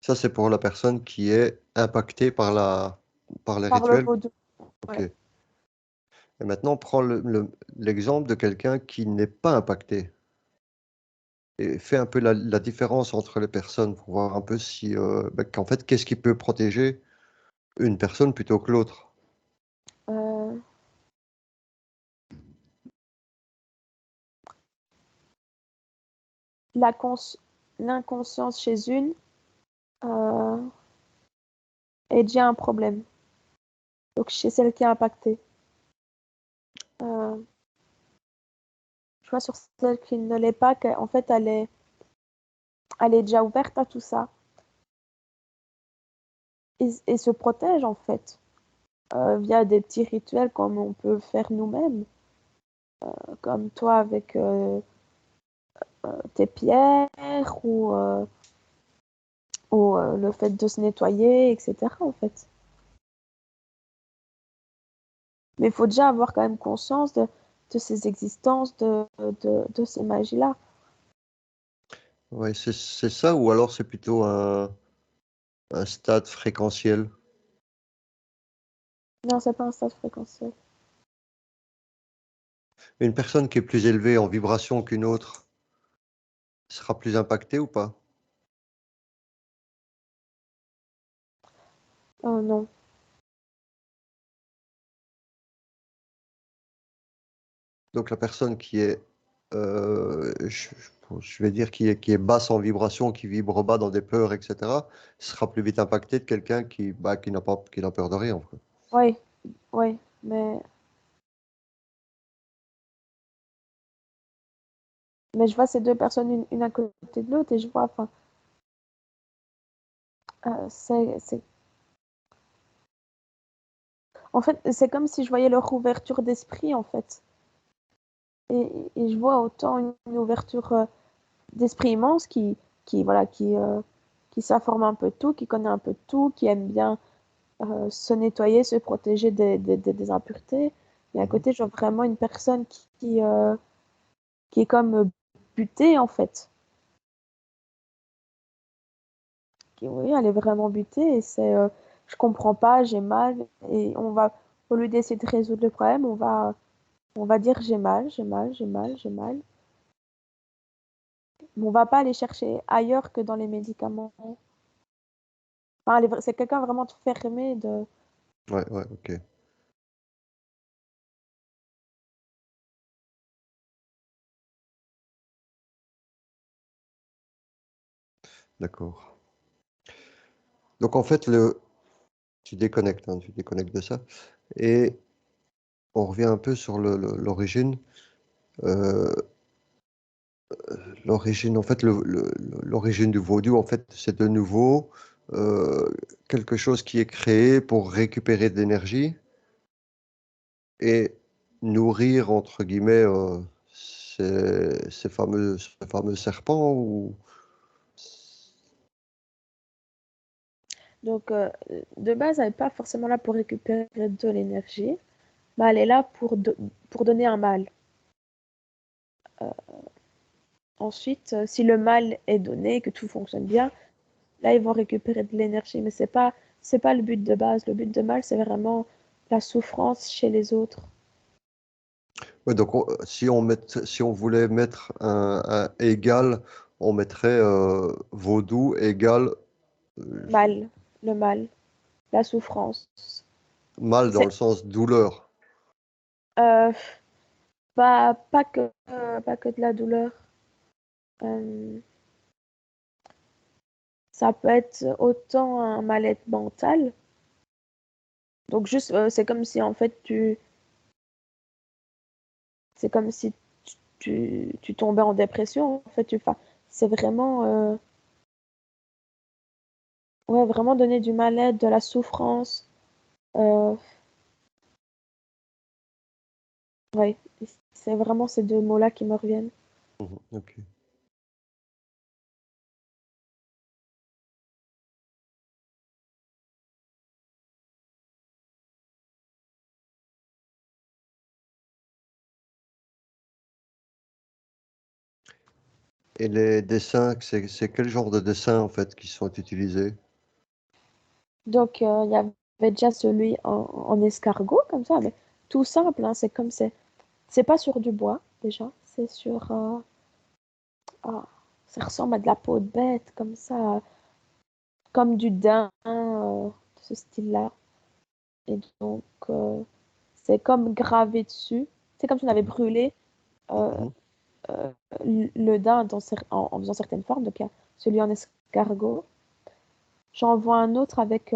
Ça, c'est pour la personne qui est impactée par les Par le rituels. vaudou. OK. Ouais. Et maintenant, prends l'exemple de quelqu'un qui n'est pas impacté. Et fais un peu la différence entre les personnes pour voir un peu si, qu'en fait, qu'est-ce qui peut protéger une personne plutôt que l'autre. Euh, la L'inconscience chez une euh, est déjà un problème. Donc chez celle qui est impactée. Euh, je vois sur celle qui ne l'est pas qu'en fait, elle est déjà ouverte à tout ça et se protège en fait via des petits rituels comme on peut faire nous-mêmes, comme toi avec tes pierres ou le fait de se nettoyer, etc. en fait. Mais il faut déjà avoir quand même conscience de ces existences, de ces magies-là. Ouais, c'est ça, ou alors c'est plutôt un stade fréquentiel. Non, c'est pas un stade fréquentiel. Une personne qui est plus élevée en vibration qu'une autre sera plus impactée ou pas? Non. Donc la personne qui est, je vais dire, qui est basse en vibration, qui vibre bas dans des peurs, etc., sera plus vite impactée de quelqu'un qui n'a pas, qui n'a peur de rien, en fait. Oui, oui, mais je vois ces deux personnes, une à côté de l'autre, et je vois, enfin, c'est... En fait, c'est comme si je voyais leur ouverture d'esprit, en fait. Et je vois autant une ouverture d'esprit immense voilà, qui s'informe un peu de tout, qui connaît un peu de tout, qui aime bien se nettoyer, se protéger des impuretés. Et à Mhm. côté, je vois vraiment une personne qui est comme butée, en fait. Oui, elle est vraiment butée et je comprends pas, j'ai mal. Et au lieu d'essayer de résoudre le problème, on va dire j'ai mal, j'ai mal, j'ai mal, j'ai mal. Mais on va pas aller chercher ailleurs que dans les médicaments. Enfin, c'est quelqu'un vraiment de fermé, de... Ouais, ouais, ok, d'accord. Donc en fait, tu déconnectes de ça, et on revient un peu sur l'origine. Euh, L'origine, en fait, l'origine du vaudou, en fait, c'est de nouveau euh, quelque chose qui est créé pour récupérer de l'énergie et nourrir, entre guillemets, ces fameux serpents ou... Donc, de base, elle n'est pas forcément là pour récupérer de l'énergie, mais elle est là pour donner un mal. Ensuite, si le mal est donné, que tout fonctionne bien, là, ils vont récupérer de l'énergie. Mais c'est pas le but de base. Le but de mal, c'est vraiment la souffrance chez les autres. Ouais, donc, si on voulait mettre un égal, on mettrait vaudou égal euh, Mal, le mal, la souffrance. mal dans C'est le sens douleur. euh, pas que de la douleur. Euh, Ça peut être autant un mal-être mental. Donc juste, c'est comme si en fait c'est comme si tu tombais en dépression. En fait, enfin, c'est vraiment, ouais, vraiment donner du mal-être, de la souffrance. Euh, ouais, c'est vraiment ces deux mots-là qui me reviennent. Mhm, ok. Et les dessins, c'est quel genre de dessins en fait qui sont utilisés? Donc, il y avait déjà celui en escargot, comme ça, mais tout simple, hein, c'est pas sur du bois, déjà, c'est sur, ah, ça ressemble à de la peau de bête, comme ça, comme du daim, de ce style-là. Et donc, c'est comme gravé dessus. C'est comme si on avait Mhm, brûlé euh, mhm. euh, le daim en faisant certaines formes. Donc, il y a celui en escargot. J'en vois un autre avec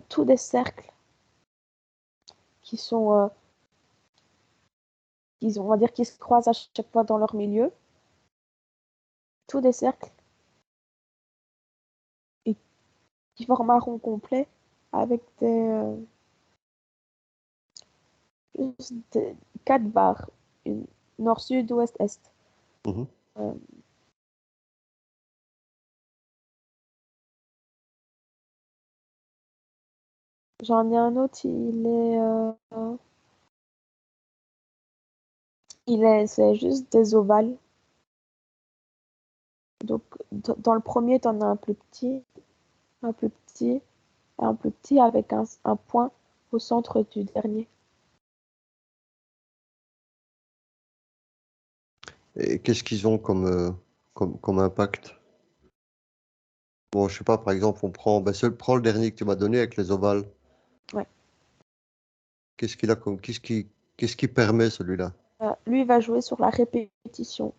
tous des cercles qui sont on va dire, qui se croisent à chaque fois dans leur milieu. Tous des cercles et qui forment un rond complet avec juste des 4 barres. Nord, sud, ouest, est. Mhm. Euh, J'en ai un autre, c'est juste des ovales. Donc, dans le premier, tu en as un plus petit, un plus petit, et un plus petit avec un point au centre du dernier. Et qu'est-ce qu'ils ont comme impact? Bon, je sais pas, par exemple, prends le dernier que tu m'as donné avec les ovales. Ouais. Qu'est-ce qu'il a comme, qu'est-ce qui permet celui-là? Lui va jouer sur la répétition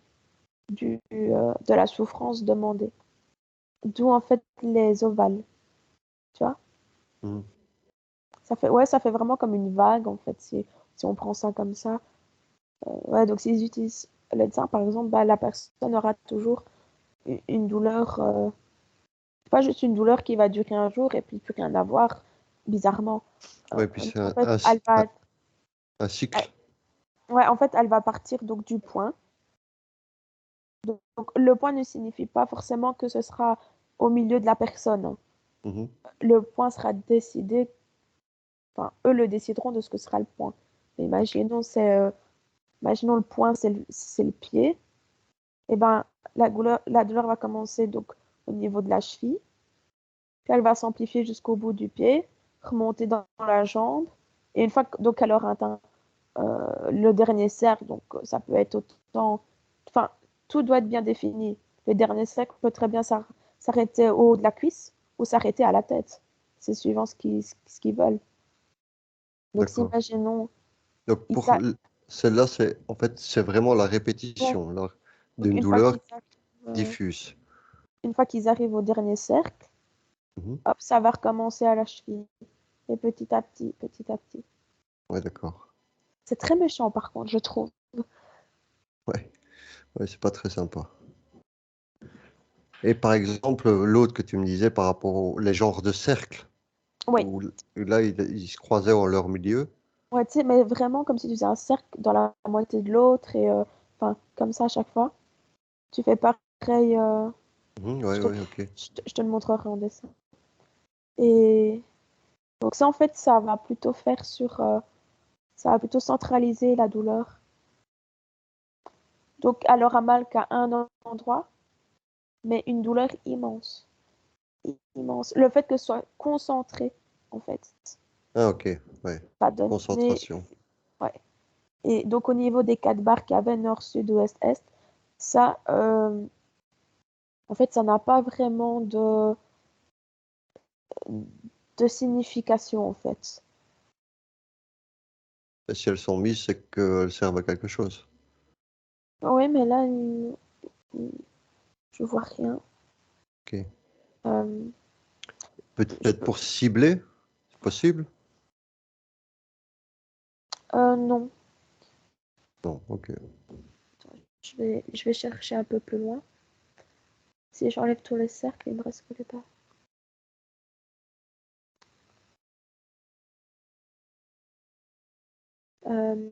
de la souffrance demandée. D'où en fait les ovales, tu vois? Mhm. Ça fait vraiment comme une vague en fait, si on prend ça comme ça. Ouais, donc s'ils utilisent l'EDSA, par exemple, bah, la personne aura toujours une douleur, pas juste une douleur qui va durer un jour et puis plus rien avoir, bizarrement. Ouais, puis c'est En fait, elle va, un cycle. ouais, en fait, elle va partir donc du point. Donc, le point ne signifie pas forcément que ce sera au milieu de la personne, hein. Mhm. Le point sera décidé, enfin, eux le décideront de ce que sera le point. Mais imaginons le point, c'est le pied. Et ben, la douleur va commencer donc au niveau de la cheville, puis elle va s'amplifier jusqu'au bout du pied, remonter dans la jambe, et une fois que, donc elle aura atteint le dernier cercle, donc ça peut être autant, enfin, tout doit être bien défini. Le dernier cercle peut très bien s'arrêter au haut de la cuisse ou s'arrêter à la tête. C'est suivant ce qu'ils veulent. Donc, si D'accord. imaginons, Donc ils pour celle-là, en fait, c'est vraiment la ouais, répétition là, donc d'une douleur euh, diffuse. une fois qu'ils arrivent au dernier cercle, Mhm. hop, ça va recommencer à la cheville. Et petit à petit, petit à petit. Ouais, d'accord. C'est très méchant, par contre, je trouve. Ouais, ouais, c'est pas très sympa. Et par exemple, l'autre que tu me disais par rapport les genres de cercles, Oui, où là, ils se croisaient en leur milieu. ouais, tu sais, mais vraiment comme si tu faisais un cercle dans la moitié de l'autre et enfin, comme ça à chaque fois. Tu fais pareil, Mhm, je ouais, te, ouais, ok. je te le montrerai en dessin. Et donc ça, en fait, ça va plutôt centraliser la douleur. Donc, elle aura mal qu'à un endroit, mais une douleur immense. Immense. Le fait que ce soit concentré, en fait, Ah, ok, ouais. va donner. Concentration. Ouais. Et donc, au niveau des 4 barres qu'il y avait, nord, sud, ouest, est, ça, en fait, ça n'a pas vraiment de signification, en fait. Et si elles sont mises, c'est qu'elles servent à quelque chose. Oui, mais là, je vois rien. Ok. Euh, je Peut-être peux... pour cibler, c'est possible? Non, Non, ok. je vais chercher un peu plus loin. Si j'enlève tous les cercles, il me reste que les barres. Euh,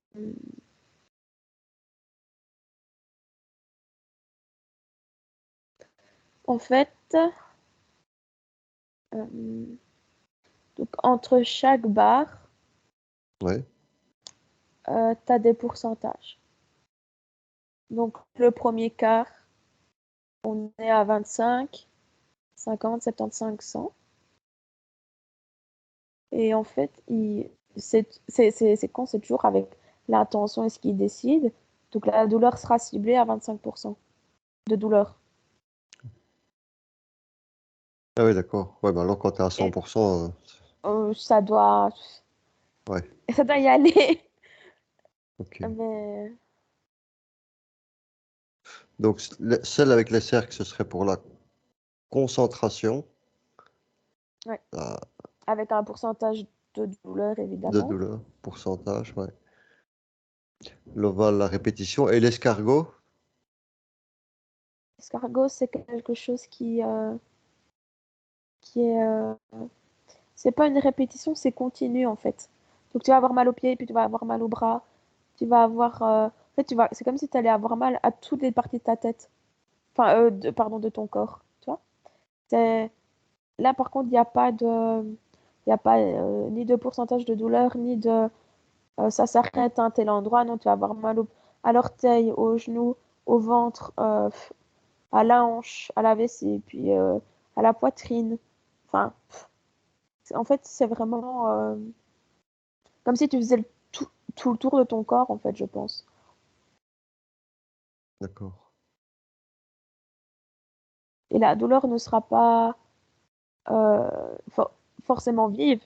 En fait, euh, donc entre chaque barre, Ouais. tu as des pourcentages. Donc le premier quart, on est à 25, 50, 75, 100. Et en fait, c'est con, c'est toujours avec l'intention et ce qui décide. Donc la douleur sera ciblée à 25% de douleur. Ah oui, d'accord. Ouais, ben alors quand tu es à Et 100%, euh, ouais, ça doit y aller. ok. Mais Donc celle avec les cercles, ce serait pour la concentration ouais, la- avec un pourcentage de douleur, de évidemment. douleur, pourcentage, ouais. L'ovale, la répétition. Et l'escargot? L'escargot, c'est quelque chose qui est, c'est pas une répétition, c'est continu en fait. Donc tu vas avoir mal aux pieds, puis tu vas avoir mal au bras, tu vas avoir, en fait, c'est comme si tu allais avoir mal à toutes les parties de ta tête, enfin, pardon, de ton corps, tu vois. C'est, là, par contre, il y a pas ni de pourcentage de douleur, ni de, ça s'arrête à un tel endroit. Non, tu vas avoir mal à l'orteil, au genou, au ventre, à la hanche, à la vessie, puis à la poitrine. Enfin, en fait, c'est vraiment comme si tu faisais tout le tour de ton corps, en fait, je pense. D'accord. Et la douleur ne sera pas euh, for- forcément vive.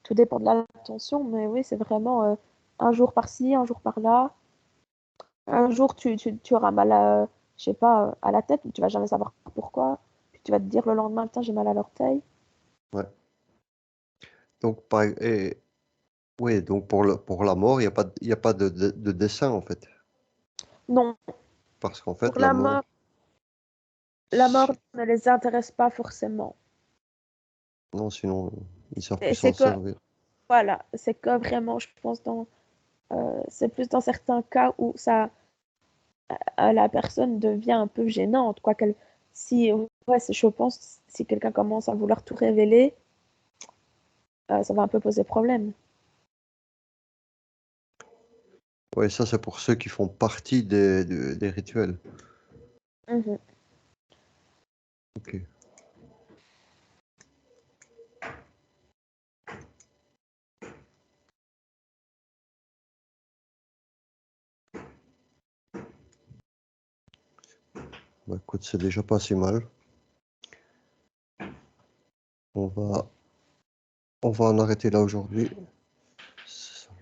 Tout dépend de la tension, mais oui, c'est vraiment un jour par-ci, un jour par-là. Un jour, tu auras mal à, je sais pas, à la tête, mais tu vas jamais savoir pourquoi. Puis tu vas te dire le lendemain, putain, j'ai mal à l'orteil. Ouais. Donc, oui, donc pour la mort, il y a pas de dessin, en fait. Non, Parce qu'en pour fait, la mort, la mort ne les intéresse pas forcément. non, sinon, ils savent plus Et s'en c'est que, servir. voilà, c'est que vraiment, je pense, c'est plus dans certains cas où la personne devient un peu gênante, quoi qu'elle, si, ouais, je pense, si quelqu'un commence à vouloir tout révéler, ça va un peu poser problème. Oui, ça, c'est pour ceux qui font partie des rituels. Mhm. Ok. Bah, écoute, c'est déjà pas si mal. On va, on va en arrêter là aujourd'hui.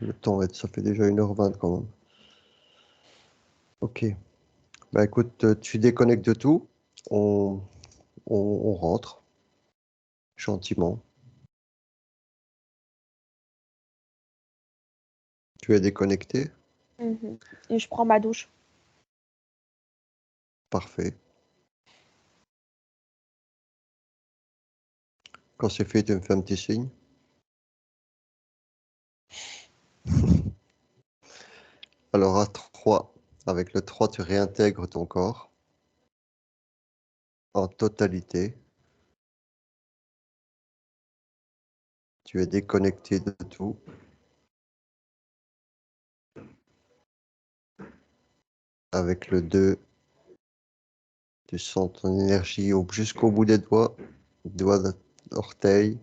Le temps, ça fait déjà 1h20 quand même. Ok. Bah écoute, tu déconnectes de tout. On, on rentre gentiment. Tu es déconnecté. Mhm. Et je prends ma douche. Parfait. Quand c'est fait, tu me fais un petit signe. Alors à 3, avec le 3, tu réintègres ton corps en totalité. Tu es déconnecté de tout. Avec le 2, tu sens ton énergie jusqu'au bout des doigts d'orteil,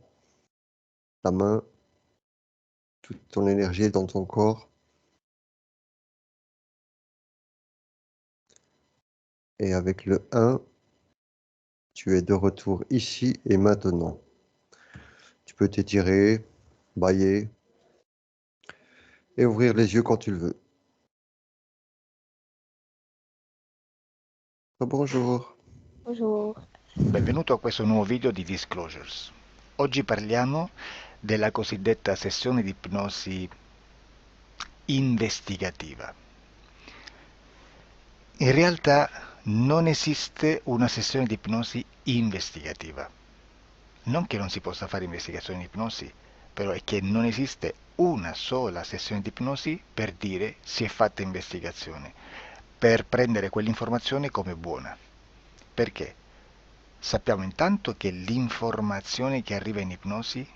la main, toute ton énergie est dans ton corps. Et avec le 1, tu es de retour ici et maintenant. Tu peux t'étirer, bâiller et ouvrir les yeux quand tu le veux. Bonjour. Bonjour. Benvenuto a questo nuovo video di Disclosures. Oggi parliamo della cosiddetta sessione di ipnosi investigativa. In realtà non esiste una sessione di ipnosi investigativa. Non che non si possa fare investigazione di ipnosi, però è che non esiste una sola sessione di ipnosi per dire si è fatta investigazione, per prendere quell'informazione come buona. Perché? Sappiamo intanto che l'informazione che arriva in ipnosi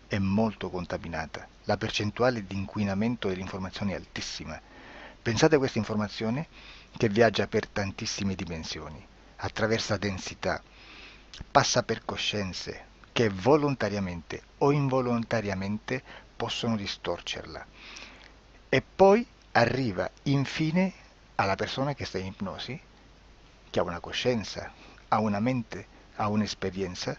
è molto contaminata, la percentuale di inquinamento dell'informazione è altissima. Pensate a questa informazione che viaggia per tantissime dimensioni, attraversa densità, passa per coscienze che volontariamente o involontariamente possono distorcerla e poi arriva infine alla persona che sta in ipnosi, che ha una coscienza, ha una mente, ha un'esperienza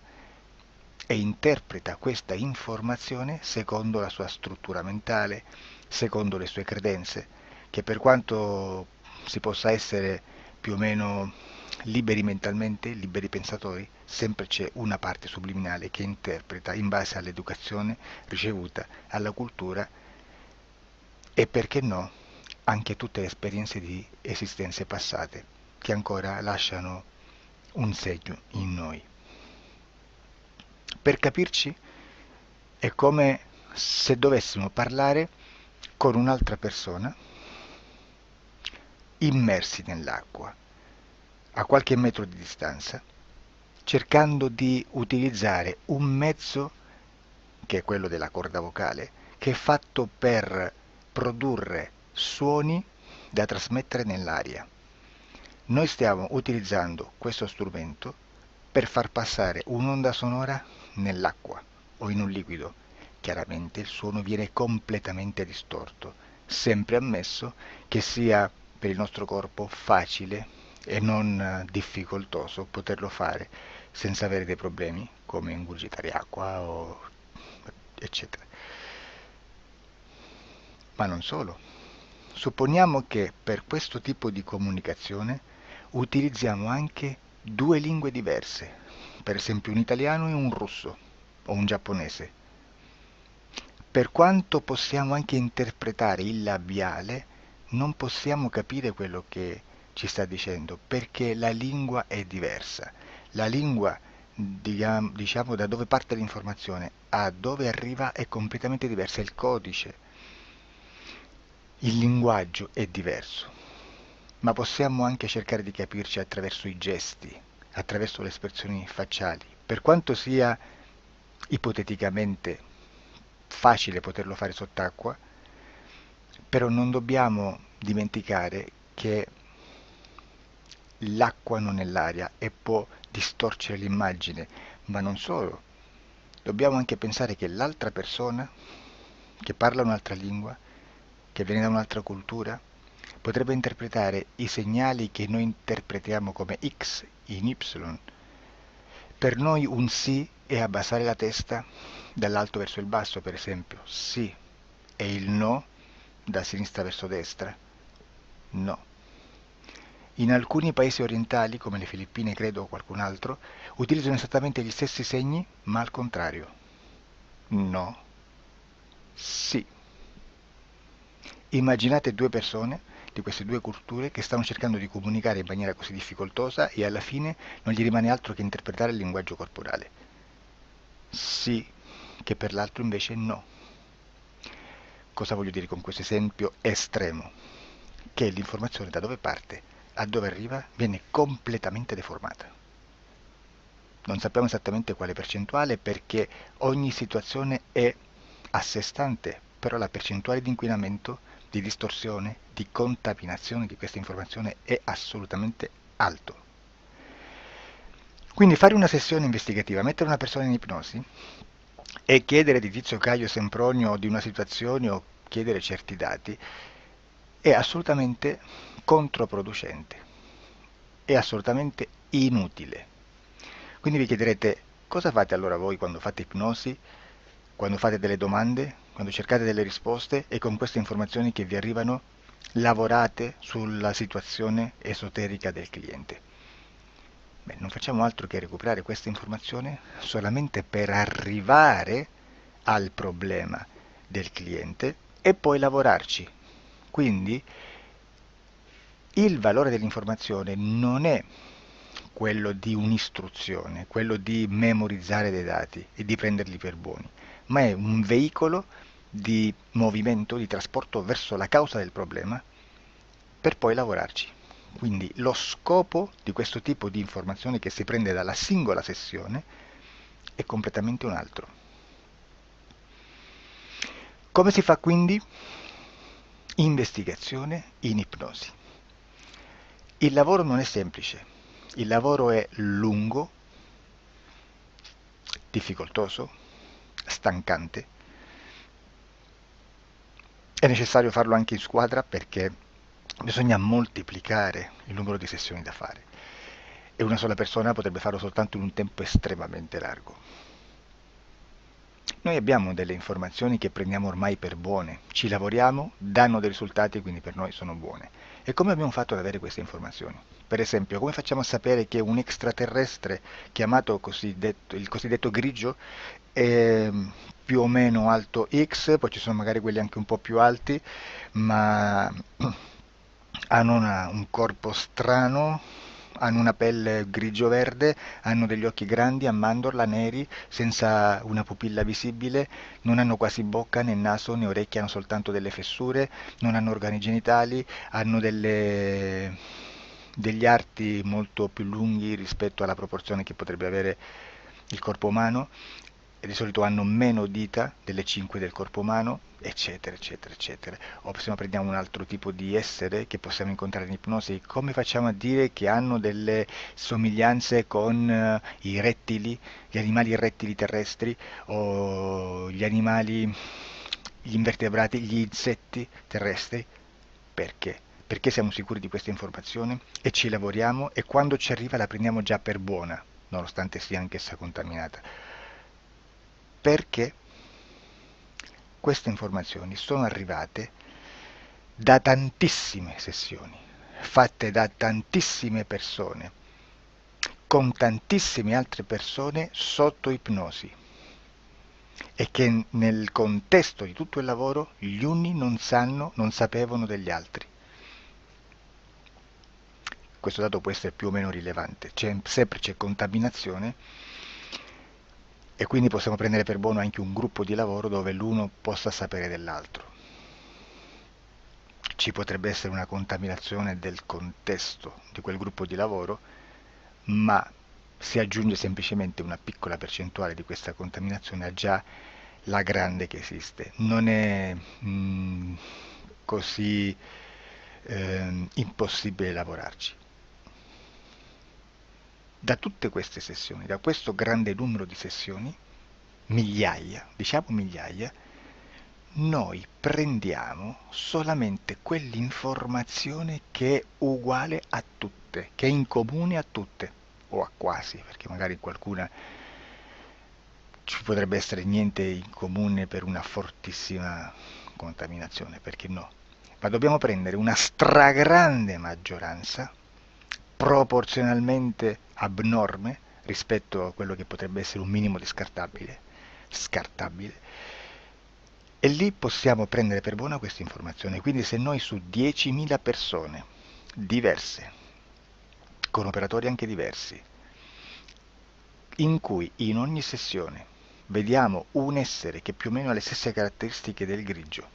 e interpreta questa informazione secondo la sua struttura mentale, secondo le sue credenze, che per quanto si possa essere più o meno liberi mentalmente, liberi pensatori, sempre c'è una parte subliminale che interpreta in base all'educazione ricevuta, alla cultura e perché no, anche tutte le esperienze di esistenze passate che ancora lasciano un segno in noi. Per capirci è come se dovessimo parlare con un'altra persona immersi nell'acqua, a qualche metro di distanza, cercando di utilizzare un mezzo, che è quello della corda vocale, che è fatto per produrre suoni da trasmettere nell'aria. Noi stiamo utilizzando questo strumento per far passare un'onda sonora nell'acqua o in un liquido. Chiaramente il suono viene completamente distorto, sempre ammesso che sia per il nostro corpo facile e non difficoltoso poterlo fare senza avere dei problemi come ingurgitare acqua o eccetera. Ma non solo. Supponiamo che per questo tipo di comunicazione utilizziamo anche due lingue diverse, per esempio un italiano e un russo o un giapponese. Per quanto possiamo anche interpretare il labiale, non possiamo capire quello che ci sta dicendo, perché la lingua è diversa. La lingua, diciamo, da dove parte l'informazione a dove arriva è completamente diversa, il codice, il linguaggio è diverso. Ma possiamo anche cercare di capirci attraverso i gesti, attraverso le espressioni facciali. Per quanto sia ipoteticamente facile poterlo fare sott'acqua, però non dobbiamo dimenticare che l'acqua non è l'aria e può distorcere l'immagine, ma non solo. Dobbiamo anche pensare che l'altra persona, che parla un'altra lingua, che viene da un'altra cultura, potrebbe interpretare i segnali che noi interpretiamo come X in Y. Per noi un sì è abbassare la testa dall'alto verso il basso, per esempio, sì, e il no da sinistra verso destra, no. In alcuni paesi orientali, come le Filippine credo o qualcun altro, utilizzano esattamente gli stessi segni, ma al contrario. No, sì. Immaginate due persone di queste due culture che stanno cercando di comunicare in maniera così difficoltosa e alla fine non gli rimane altro che interpretare il linguaggio corporale. Sì, che per l'altro invece no. Cosa voglio dire con questo esempio estremo? Che l'informazione da dove parte a dove arriva viene completamente deformata. Non sappiamo esattamente quale percentuale perché ogni situazione è a sé stante, però la percentuale di inquinamento, di distorsione, di contaminazione di questa informazione è assolutamente alto. Quindi fare una sessione investigativa, mettere una persona in ipnosi e chiedere di Tizio Caio Sempronio di una situazione o chiedere certi dati è assolutamente controproducente, è assolutamente inutile. Quindi vi chiederete cosa fate allora voi quando fate ipnosi, quando fate delle domande, quando cercate delle risposte e con queste informazioni che vi arrivano lavorate sulla situazione esoterica del cliente. Beh, non facciamo altro che recuperare questa informazione solamente per arrivare al problema del cliente e poi lavorarci. Quindi il valore dell'informazione non è quello di un'istruzione, quello di memorizzare dei dati e di prenderli per buoni, ma è un veicolo di movimento, di trasporto verso la causa del problema per poi lavorarci. Quindi lo scopo di questo tipo di informazione che si prende dalla singola sessione è completamente un altro. Come si fa quindi? Investigazione in ipnosi. Il lavoro non è semplice, il lavoro è lungo, difficoltoso, stancante. È necessario farlo anche in squadra perché bisogna moltiplicare il numero di sessioni da fare e una sola persona potrebbe farlo soltanto in un tempo estremamente largo. Noi abbiamo delle informazioni che prendiamo ormai per buone, ci lavoriamo, danno dei risultati e quindi per noi sono buone. E come abbiamo fatto ad avere queste informazioni? Per esempio, come facciamo a sapere che un extraterrestre chiamato il cosiddetto grigio più o meno alto X, poi ci sono magari quelli anche un po' più alti, ma hanno un corpo strano, hanno una pelle grigio-verde, hanno degli occhi grandi a mandorla, neri, senza una pupilla visibile, non hanno quasi bocca né naso né orecchie, hanno soltanto delle fessure, non hanno organi genitali, hanno degli arti molto più lunghi rispetto alla proporzione che potrebbe avere il corpo umano, e di solito hanno meno dita delle 5 del corpo umano, eccetera, eccetera, eccetera. O se no prendiamo un altro tipo di essere che possiamo incontrare in ipnosi, come facciamo a dire che hanno delle somiglianze con i rettili, gli animali rettili terrestri, o gli invertebrati, gli insetti terrestri? Perché? Perché siamo sicuri di questa informazione e ci lavoriamo, e quando ci arriva la prendiamo già per buona, nonostante sia anch'essa contaminata. Perché queste informazioni sono arrivate da tantissime sessioni, fatte da tantissime persone, con tantissime altre persone sotto ipnosi, e che nel contesto di tutto il lavoro gli uni non sapevano degli altri. Questo dato può essere più o meno rilevante, sempre c'è contaminazione, e quindi possiamo prendere per buono anche un gruppo di lavoro dove l'uno possa sapere dell'altro. Ci potrebbe essere una contaminazione del contesto di quel gruppo di lavoro, ma si aggiunge semplicemente una piccola percentuale di questa contaminazione a già la grande che esiste. Non è così impossibile lavorarci. Da tutte queste sessioni, da questo grande numero di sessioni, migliaia, diciamo migliaia, noi prendiamo solamente quell'informazione che è uguale a tutte, che è in comune a tutte, o a quasi, perché magari qualcuna ci potrebbe essere niente in comune per una fortissima contaminazione, perché no? Ma dobbiamo prendere una stragrande maggioranza, proporzionalmente abnorme rispetto a quello che potrebbe essere un minimo di scartabile, e lì possiamo prendere per buona questa informazione. Quindi se noi su 10.000 persone diverse, con operatori anche diversi, in cui in ogni sessione vediamo un essere che più o meno ha le stesse caratteristiche del grigio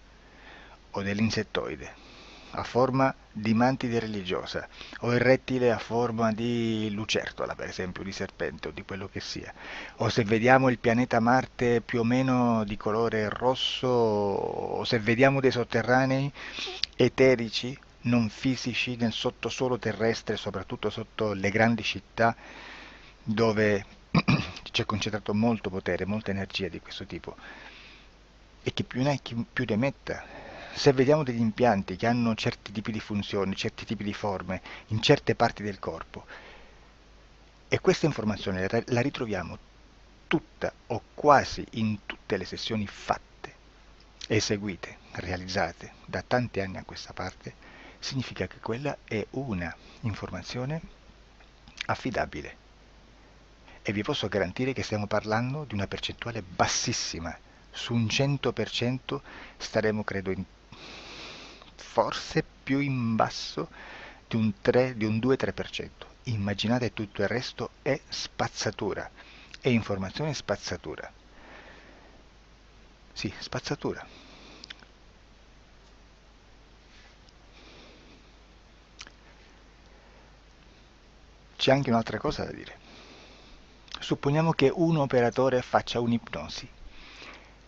o dell'insettoide, a forma di mantide religiosa, o il rettile a forma di lucertola, per esempio, di serpente o di quello che sia, o se vediamo il pianeta Marte più o meno di colore rosso, o se vediamo dei sotterranei eterici, non fisici, nel sottosuolo terrestre, soprattutto sotto le grandi città, dove c'è concentrato molto potere, molta energia di questo tipo, e che più ne hai più ne metta. Se vediamo degli impianti che hanno certi tipi di funzioni, certi tipi di forme in certe parti del corpo, e questa informazione la ritroviamo tutta o quasi in tutte le sessioni fatte, eseguite, realizzate da tanti anni a questa parte, significa che quella è una informazione affidabile. E vi posso garantire che stiamo parlando di una percentuale bassissima. Su un 100% staremo, credo, forse più in basso di un 2-3%. Immaginate, tutto il resto è spazzatura, è informazione spazzatura. Sì, spazzatura. C'è anche un'altra cosa da dire. Supponiamo che un operatore faccia un'ipnosi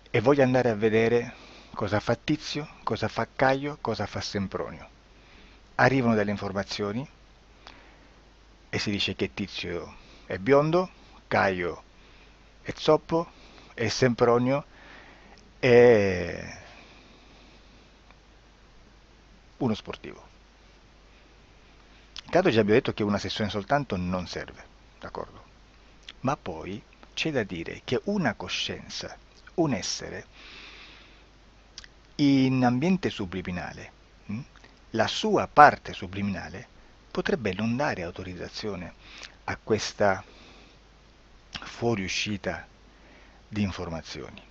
e voglia andare a vedere cosa fa Tizio, cosa fa Caio, cosa fa Sempronio. Arrivano delle informazioni e si dice che Tizio è biondo, Caio è zoppo e Sempronio è uno sportivo. Intanto già abbiamo detto che una sessione soltanto non serve, d'accordo? Ma poi c'è da dire che una coscienza, un essere, in ambiente subliminale, la sua parte subliminale potrebbe non dare autorizzazione a questa fuoriuscita di informazioni.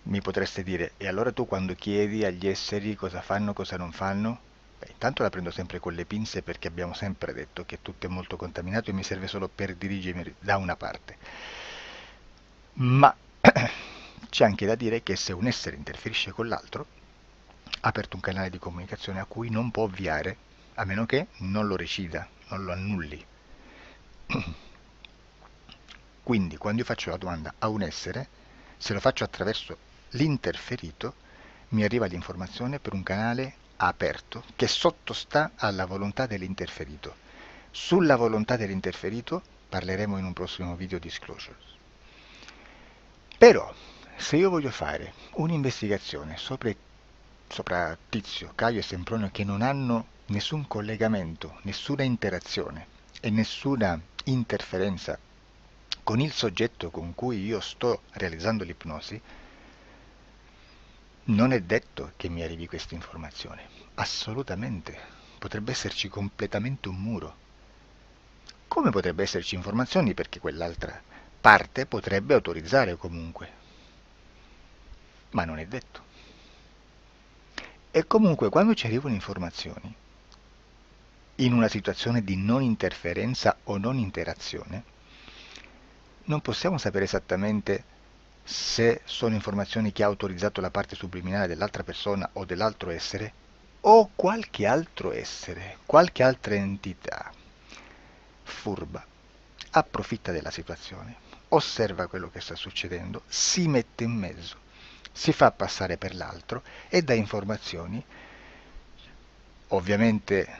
Mi potreste dire, e allora tu quando chiedi agli esseri cosa fanno, cosa non fanno? Beh, intanto la prendo sempre con le pinze perché abbiamo sempre detto che tutto è molto contaminato e mi serve solo per dirigermi da una parte. Ma c'è anche da dire che se un essere interferisce con l'altro, ha aperto un canale di comunicazione a cui non può ovviare, a meno che non lo recida, non lo annulli. Quindi quando io faccio la domanda a un essere, se lo faccio attraverso l'interferito, mi arriva l'informazione per un canale aperto che sottostà alla volontà dell'interferito. Sulla volontà dell'interferito parleremo in un prossimo video disclosures. Però, se io voglio fare un'investigazione sopra Tizio, Caio e Sempronio che non hanno nessun collegamento, nessuna interazione e nessuna interferenza con il soggetto con cui io sto realizzando l'ipnosi, non è detto che mi arrivi questa informazione. Assolutamente. Potrebbe esserci completamente un muro. Come potrebbe esserci informazioni perché quell'altra parte potrebbe autorizzare comunque. Ma non è detto. E comunque quando ci arrivano informazioni, in una situazione di non interferenza o non interazione, non possiamo sapere esattamente se sono informazioni che ha autorizzato la parte subliminale dell'altra persona o dell'altro essere, o qualche altro essere, qualche altra entità furba, approfitta della situazione, osserva quello che sta succedendo, si mette in mezzo, si fa passare per l'altro e dà informazioni, ovviamente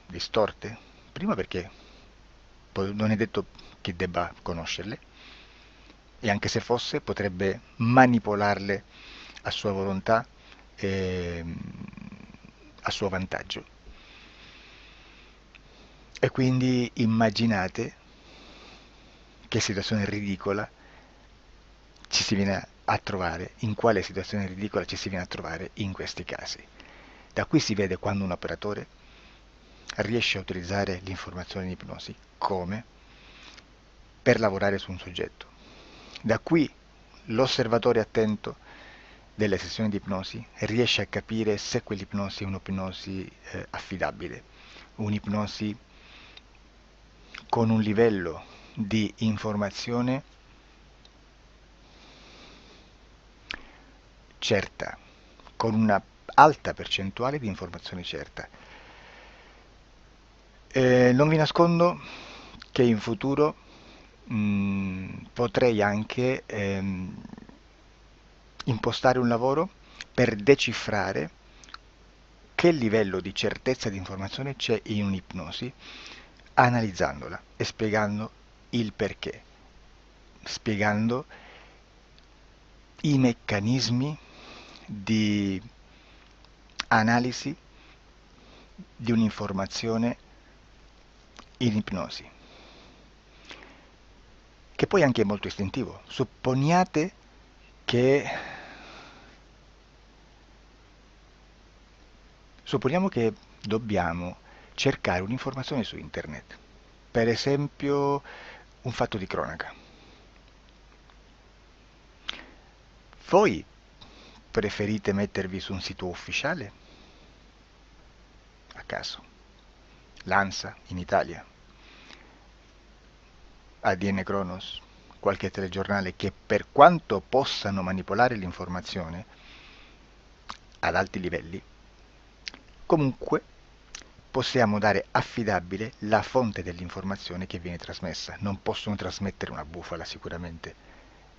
distorte, prima perché non è detto che debba conoscerle, e anche se fosse potrebbe manipolarle a sua volontà e a suo vantaggio. E quindi immaginate che situazione ridicola ci si viene a trovare, in quale situazione ridicola ci si viene a trovare in questi casi. Da qui si vede quando un operatore riesce a utilizzare l'informazione in ipnosi come per lavorare su un soggetto. Da qui l'osservatore attento delle sessioni di ipnosi riesce a capire se quell'ipnosi è un'ipnosi affidabile, un'ipnosi con un livello di informazione certa, con una alta percentuale di informazione certa. Non vi nascondo che in futuro potrei anche impostare un lavoro per decifrare che livello di certezza di informazione c'è in un'ipnosi, analizzandola e spiegando il perché, spiegando i meccanismi di analisi di un'informazione in ipnosi, che poi anche è molto istintivo. Supponiamo che dobbiamo cercare un'informazione su internet, per esempio un fatto di cronaca. Voi preferite mettervi su un sito ufficiale? A caso. L'ANSA in Italia, ADN Kronos, qualche telegiornale che per quanto possano manipolare l'informazione ad alti livelli, comunque possiamo dare affidabile la fonte dell'informazione che viene trasmessa. Non possono trasmettere una bufala sicuramente.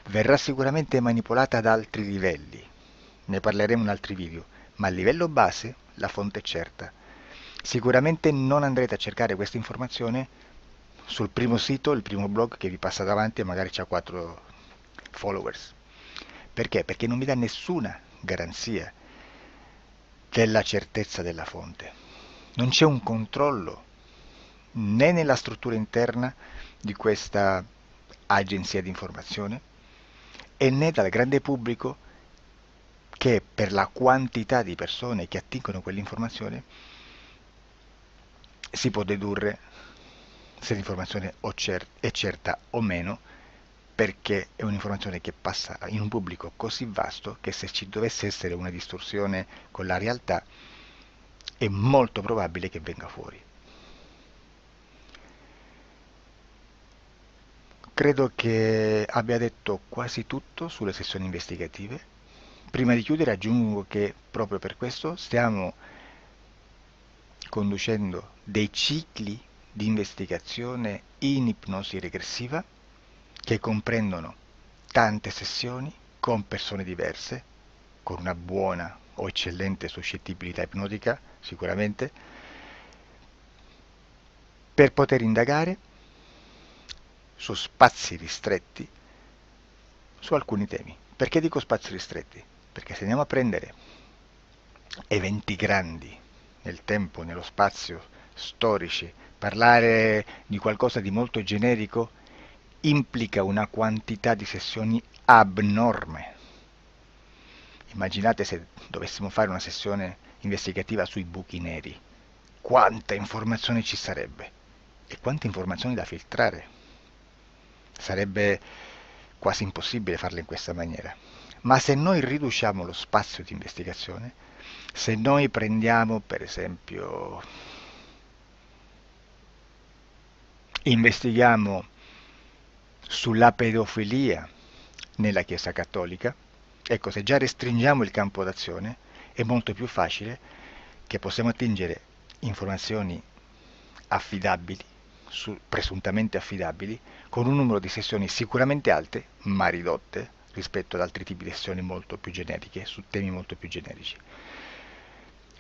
Verrà sicuramente manipolata ad altri livelli. Ne parleremo in altri video, ma a livello base la fonte è certa. Sicuramente non andrete a cercare questa informazione sul primo sito, il primo blog che vi passa davanti e magari c'ha 4 followers. Perché? Perché non vi dà nessuna garanzia della certezza della fonte. Non c'è un controllo né nella struttura interna di questa agenzia di informazione e né dal grande pubblico che per la quantità di persone che attingono quell'informazione si può dedurre se l'informazione è certa o meno perché è un'informazione che passa in un pubblico così vasto che se ci dovesse essere una distorsione con la realtà è molto probabile che venga fuori. Credo che abbia detto quasi tutto sulle sessioni investigative. Prima di chiudere aggiungo che proprio per questo stiamo conducendo dei cicli di investigazione in ipnosi regressiva che comprendono tante sessioni con persone diverse, con una buona o eccellente suscettibilità ipnotica, sicuramente, per poter indagare su spazi ristretti su alcuni temi. Perché dico spazi ristretti? Perché se andiamo a prendere eventi grandi nel tempo, nello spazio, storici, parlare di qualcosa di molto generico implica una quantità di sessioni abnorme. Immaginate se dovessimo fare una sessione investigativa sui buchi neri, quanta informazione ci sarebbe e quante informazioni da filtrare. Sarebbe quasi impossibile farlo in questa maniera. Ma se noi riduciamo lo spazio di investigazione, se noi prendiamo per esempio, investighiamo sulla pedofilia nella Chiesa Cattolica, ecco, se già restringiamo il campo d'azione, è molto più facile che possiamo attingere informazioni affidabili, presuntamente affidabili, con un numero di sessioni sicuramente alte, ma ridotte rispetto ad altri tipi di sessioni molto più generiche, su temi molto più generici.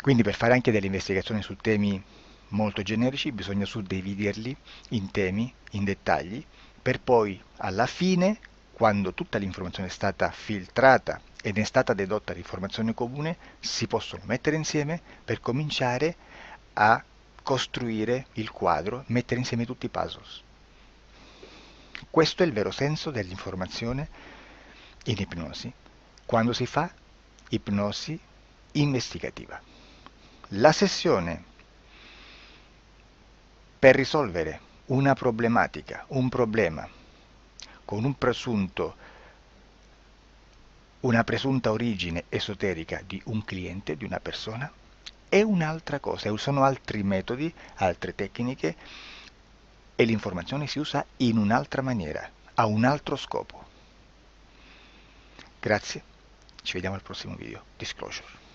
Quindi per fare anche delle investigazioni su temi molto generici bisogna suddividerli in temi, in dettagli, per poi alla fine, quando tutta l'informazione è stata filtrata ed è stata dedotta l'informazione comune, si possono mettere insieme per cominciare a costruire il quadro, mettere insieme tutti i puzzles. Questo è il vero senso dell'informazione in ipnosi, quando si fa ipnosi investigativa. La sessione per risolvere una problematica, un problema, con una presunta origine esoterica di un cliente, di una persona, è un'altra cosa, sono altri metodi, altre tecniche e l'informazione si usa in un'altra maniera, ha un altro scopo. Grazie, ci vediamo al prossimo video. Disclosure.